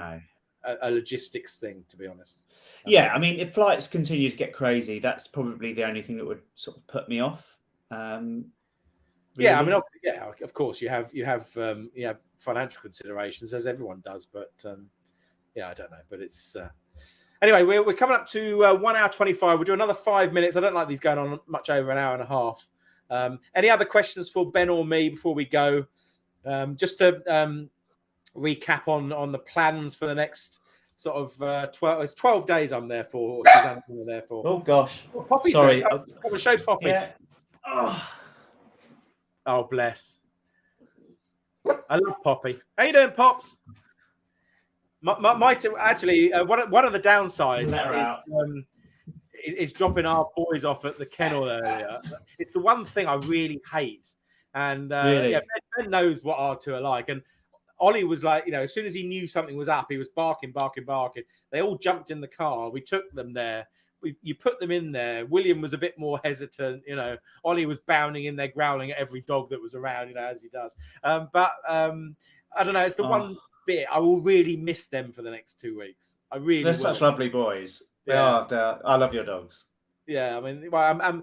a logistics thing, to be honest. Yeah, I mean, if flights continue to get crazy, that's probably the only thing that would sort of put me off. Really. Yeah, I mean, obviously, yeah, of course, you have financial considerations, as everyone does, but yeah, I don't know, but it's anyway. We're coming up to 1 hour 25. We'll do another 5 minutes. I don't like these going on much over an hour and a half. Any other questions for Ben or me before we go? Just to recap on the plans for the next sort of 12. It's 12 days I'm there for. Or Suzanne's there for. Oh gosh, Poppy's sorry. there. Come and show Poppy. Yeah. Oh, bless. I love Poppy. How you doing, Pops? Actually, one of the downsides is dropping our boys off at the kennel area. It's the one thing I really hate. And Really? yeah, Ben knows what our two are like. And Ollie was like, as soon as he knew something was up, he was barking. They all jumped in the car. We took them there. You put them in there. William was a bit more hesitant. Ollie was bounding in there, growling at every dog that was around, as he does. But I don't know. It's the one bit I will really miss them for the next 2 weeks. I really. They're such lovely boys. They are. I love your dogs. Yeah, I mean, well,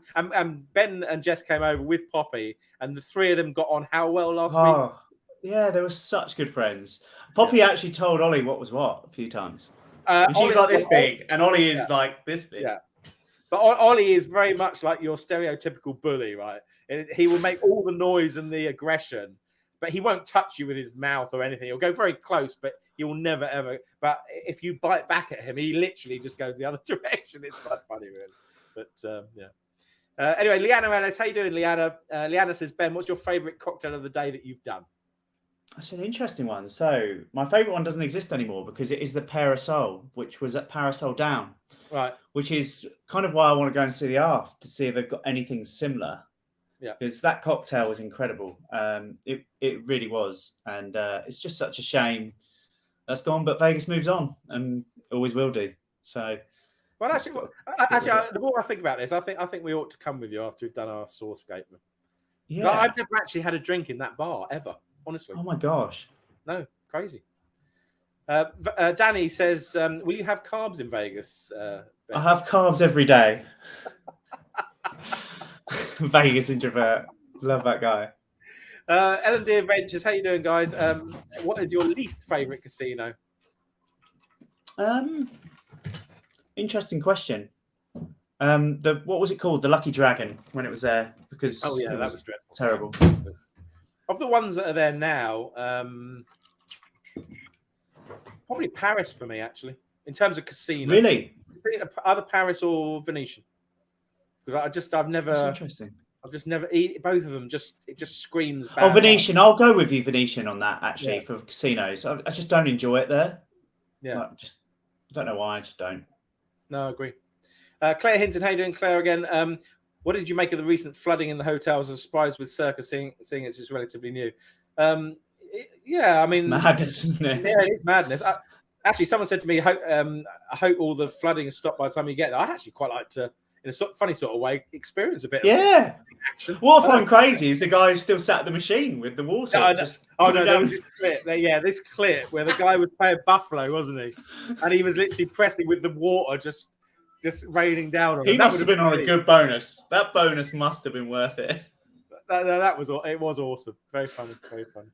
Ben and Jess came over with Poppy, and the three of them got on how well last week. Yeah, they were such good friends. Poppy actually told Ollie what was what a few times. She's Ollie, like this big, and Ollie is like this big. Yeah. But Ollie is very much like your stereotypical bully, right? He will make all the noise and the aggression, but he won't touch you with his mouth or anything. He'll go very close, but he will never, ever. But if you bite back at him, he literally just goes the other direction. It's quite funny, really. But yeah. Anyway, Leanna Ellis, how you doing, Leanna? Leanna says, Ben, what's your favourite cocktail of the day that you've done? That's an interesting one. So my favourite one doesn't exist anymore because it is the Parasol, which was at Parasol Down. Right. Which is kind of why I want to go and see the Aft to see if they've got anything similar. Yeah. Because that cocktail was incredible. It really was. And it's just such a shame that's gone, but Vegas moves on and always will do. So well, actually, the more I think about this, I think we ought to come with you after we've done our Sourcescape. Yeah. I've never actually had a drink in that bar ever, honestly. Oh my gosh. No, crazy. Danny says, will you have carbs in Vegas? I have carbs every day. Vegas introvert. Love that guy. Ellen Deer Ventures, how you doing, guys? What is your least favourite casino? Interesting question. What was it called? The Lucky Dragon when it was there, because that was dreadful. Terrible. Of the ones that are there now, probably Paris for me, actually, in terms of casino. Really? Either Paris or Venetian. Because I've never. That's interesting. I've just never eat both of them. It just screams bad. Oh, Venetian. I'll go with you, Venetian, on that actually for casinos. I just don't enjoy it there. Yeah. I don't know why. I just don't. No, I agree. Claire Hinton, how you doing, Claire? Again, what did you make of the recent flooding in the hotels? I was surprised with Circa, seeing it's just relatively new. Yeah, I mean, it's madness, isn't it? Yeah, it is madness. Actually, someone said to me, I hope all the flooding is stopped by the time you get there. I'd actually quite like to, in a funny sort of way, experience a bit of action. What I find crazy is the guy who still sat at the machine with the water. There was this clip. This clip where the guy was playing Buffalo, wasn't he? And he was literally pressing with the water just raining down on him. He must have been on a good bonus. That bonus must have been worth it. It was awesome. Very funny. Very funny.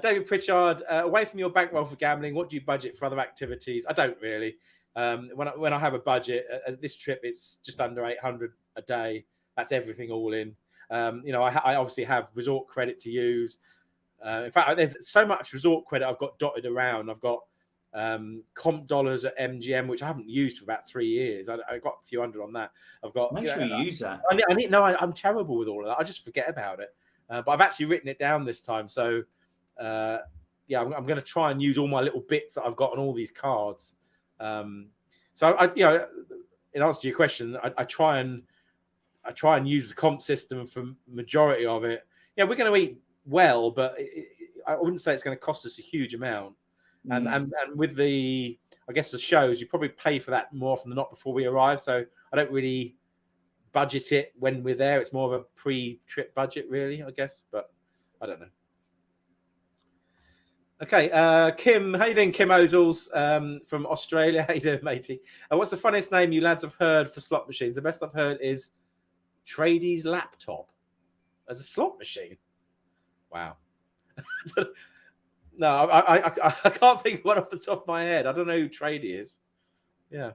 David Pritchard, away from your bankroll for gambling, what do you budget for other activities? I don't really. When I have a budget, this trip, it's just under 800 a day. That's everything all in. I obviously have resort credit to use. In fact, there's so much resort credit I've got dotted around. I've got comp dollars at MGM, which I haven't used for about 3 years. I got a few hundred on that. I've got. Make sure you use that. I'm terrible with all of that. I just forget about it. But I've actually written it down this time. So, I'm going to try and use all my little bits that I've got on all these cards. So in answer to your question, I try and use the comp system for majority of it. Yeah, we're going to eat well, but I wouldn't say it's going to cost us a huge amount. And with the shows, you probably pay for that more often than not before we arrive. So I don't really budget it when we're there. It's more of a pre-trip budget, really, I guess. But I don't know. Okay, Kim, how you doing, Kim Ozels from Australia? How you doing, matey? What's the funniest name you lads have heard for slot machines? The best I've heard is Tradies Laptop. as a slot machine. Wow. No, I can't think of one off the top of my head. I don't know who Trady is. Yeah.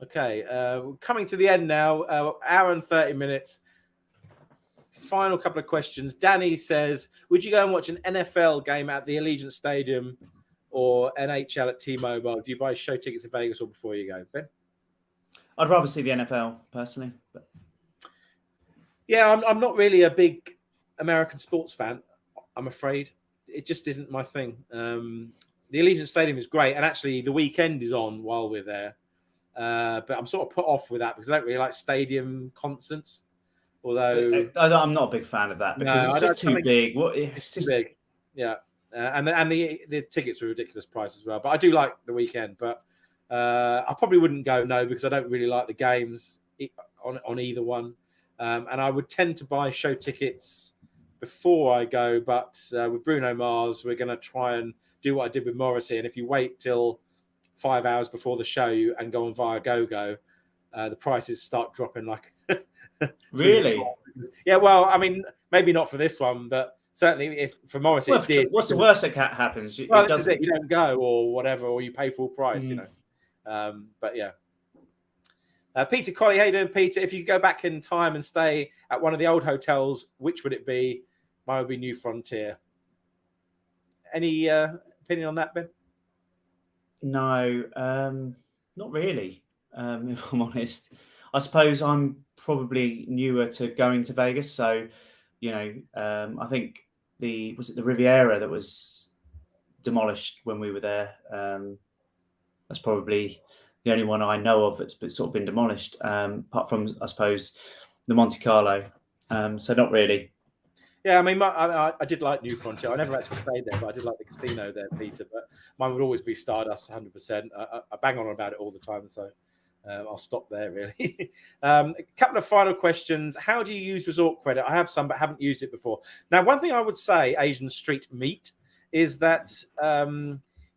Okay, coming to the end now, hour and 30 minutes. Final couple of questions. Danny says, would you go and watch an NFL game at the Allegiant Stadium or NHL at T-Mobile? Do you buy show tickets in Vegas or before you go, Ben? I'd rather see the NFL personally. But... Yeah, I'm not really a big American sports fan, I'm afraid. It just isn't my thing. The Allegiant Stadium is great, and actually the weekend is on while we're there. But I'm sort of put off with that because I don't really like stadium concerts. Although I'm not a big fan of that because it's just too big. It's too big. Yeah, and the tickets are ridiculous price as well. But I do like the weekend. But I probably wouldn't go because I don't really like the games on either one. And I would tend to buy show tickets before I go. But with Bruno Mars, we're going to try and do what I did with Morrissey. And if you wait till 5 hours before the show and go on via GoGo, the prices start dropping like. Really? Yeah, well, I mean, maybe not for this one, but certainly if for Morrissey it did. What's the worst that happens? Well, this is it. You don't go or whatever, or you pay full price, you know. But yeah. Peter Colley, how you doing, Peter? If you could go back in time and stay at one of the old hotels, which would it be? Mine would be New Frontier. Any opinion on that, Ben? No, not really, if I'm honest. I suppose I'm probably newer to going to Vegas. So, you know, I think was it the Riviera that was demolished when we were there? That's probably the only one I know of that's sort of been demolished, apart from, I suppose, the Monte Carlo. So not really. Yeah, I mean, I did like New Frontier. I never actually stayed there, but I did like the casino there, Peter. But mine would always be Stardust, 100%. I bang on about it all the time, so I'll stop there, really. A couple of final questions. How do you use resort credit? I have some, but haven't used it before. Now, one thing I would say, Asian Street Meat, is that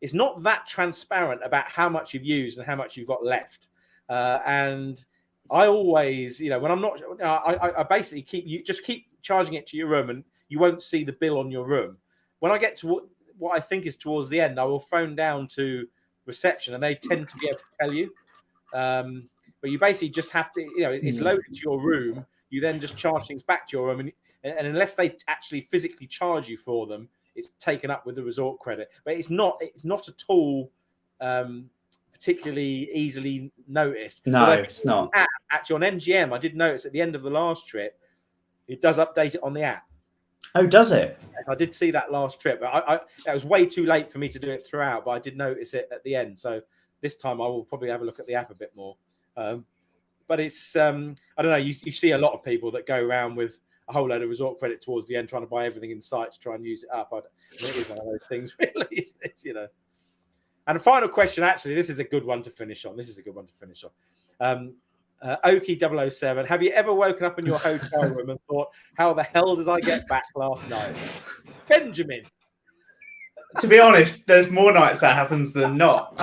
it's not that transparent about how much you've used and how much you've got left. And I always, you know, when I'm not, I basically keep charging it to your room, and you won't see the bill on your room. When I get to what I think is towards the end, I will phone down to reception, and they tend to be able to tell you. But you basically just have to, you know, it's loaded to your room. You then just charge things back to your room, and unless they actually physically charge you for them, it's taken up with the resort credit. But it's not at all particularly easily noticed. No, it's not. Actually, on MGM, I did notice at the end of the last trip, it does update it on the app. Oh, does it? Yes, I did see that last trip, but it was way too late for me to do it throughout. But I did notice it at the end, so this time I will probably have a look at the app a bit more. But it's I don't know. You see a lot of people that go around with a whole load of resort credit towards the end, trying to buy everything in sight to try and use it up. I mean, it is one of those things, really, isn't it? You know. And a final question, actually, this is a good one to finish on. Oki 007, have you ever woken up in your hotel room and thought, how the hell did I get back last night? Benjamin. To be honest, there's more nights that happens than not.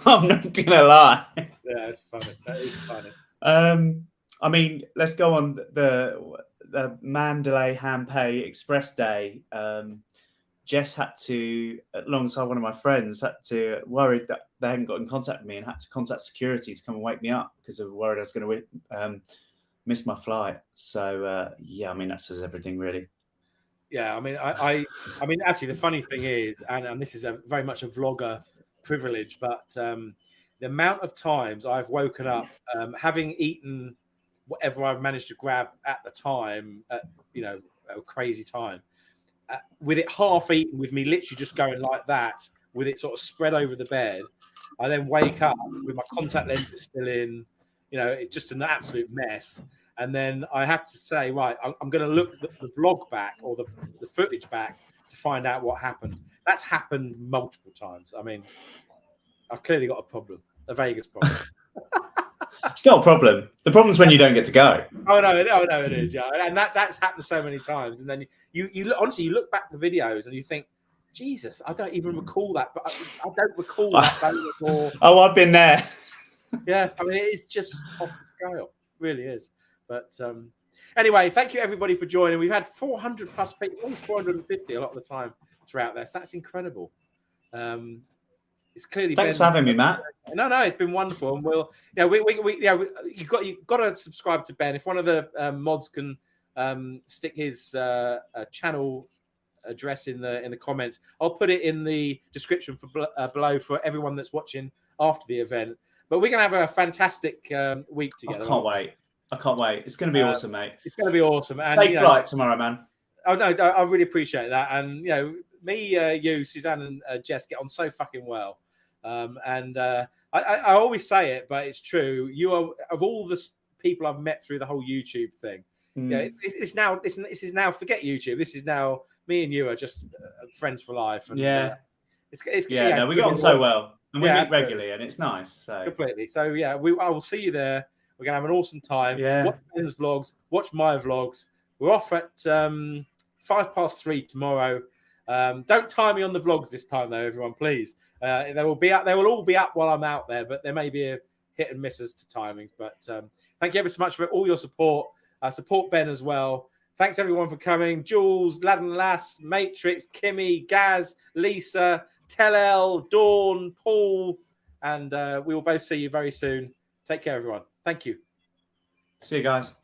I'm not going to lie. Yeah, it's funny. That is funny. I mean, let's go on the Mandalay Hampay Express Day. Jess had to, alongside one of my friends, worried that they hadn't got in contact with me and had to contact security to come and wake me up because of worried I was going to miss my flight. So yeah, I mean that says everything, really. Yeah, I mean, I mean, actually, the funny thing is, and this is very much a vlogger privilege, but the amount of times I've woken up having eaten whatever I've managed to grab at the time, at a crazy time. With it half eaten, with me literally just going like that, with it sort of spread over the bed. I then wake up with my contact lenses still in, it's just an absolute mess. And then I have to say, right, I'm going to look the vlog back or the footage back to find out what happened. That's happened multiple times. I mean, I've clearly got a problem, a Vegas problem. It's not a problem. The problem's when you don't get to go. Oh no, it is, yeah. And that's happened so many times. And then you honestly, you look back at the videos and you think, Jesus, I don't even recall that. But I don't recall that before. Oh, I've been there. Yeah, I mean, it is just off the scale. It really is. But anyway, thank you everybody for joining. We've had 400 plus people, almost 450 a lot of the time throughout this. That's incredible. It's clearly Thanks for having me, Matt. No, it's been wonderful, and we'll, you've got to subscribe to Ben. If one of the mods can stick his channel address in the comments, I'll put it in the description for below for everyone that's watching after the event. But we're gonna have a fantastic week together. I can't wait. It's going to be awesome, mate. It's going to be awesome. And, safe flight tomorrow, man. Oh no, I really appreciate that. And me, you, Suzanne, and Jess get on so fucking well. I always say it, but it's true. You are, of all the people I've met through the whole YouTube thing. This is now forget YouTube. This is now me and you are just friends for life. And, we get on so well, and we meet regularly, and it's nice. So completely. So I will see you there. We're gonna have an awesome time. Watch Ben's vlogs. Watch my vlogs. We're off at 3:05 tomorrow. Don't tie me on the vlogs this time, though, everyone. Please. They will all be up while I'm out there, but there may be a hit and misses to timings. But thank you ever so much for all your support. Support Ben as well. Thanks everyone for coming. Jules, Lad and Lass, Matrix, Kimmy, Gaz, Lisa, Tellel, Dawn, Paul, and we will both see you very soon. Take care, everyone. Thank you. See you guys.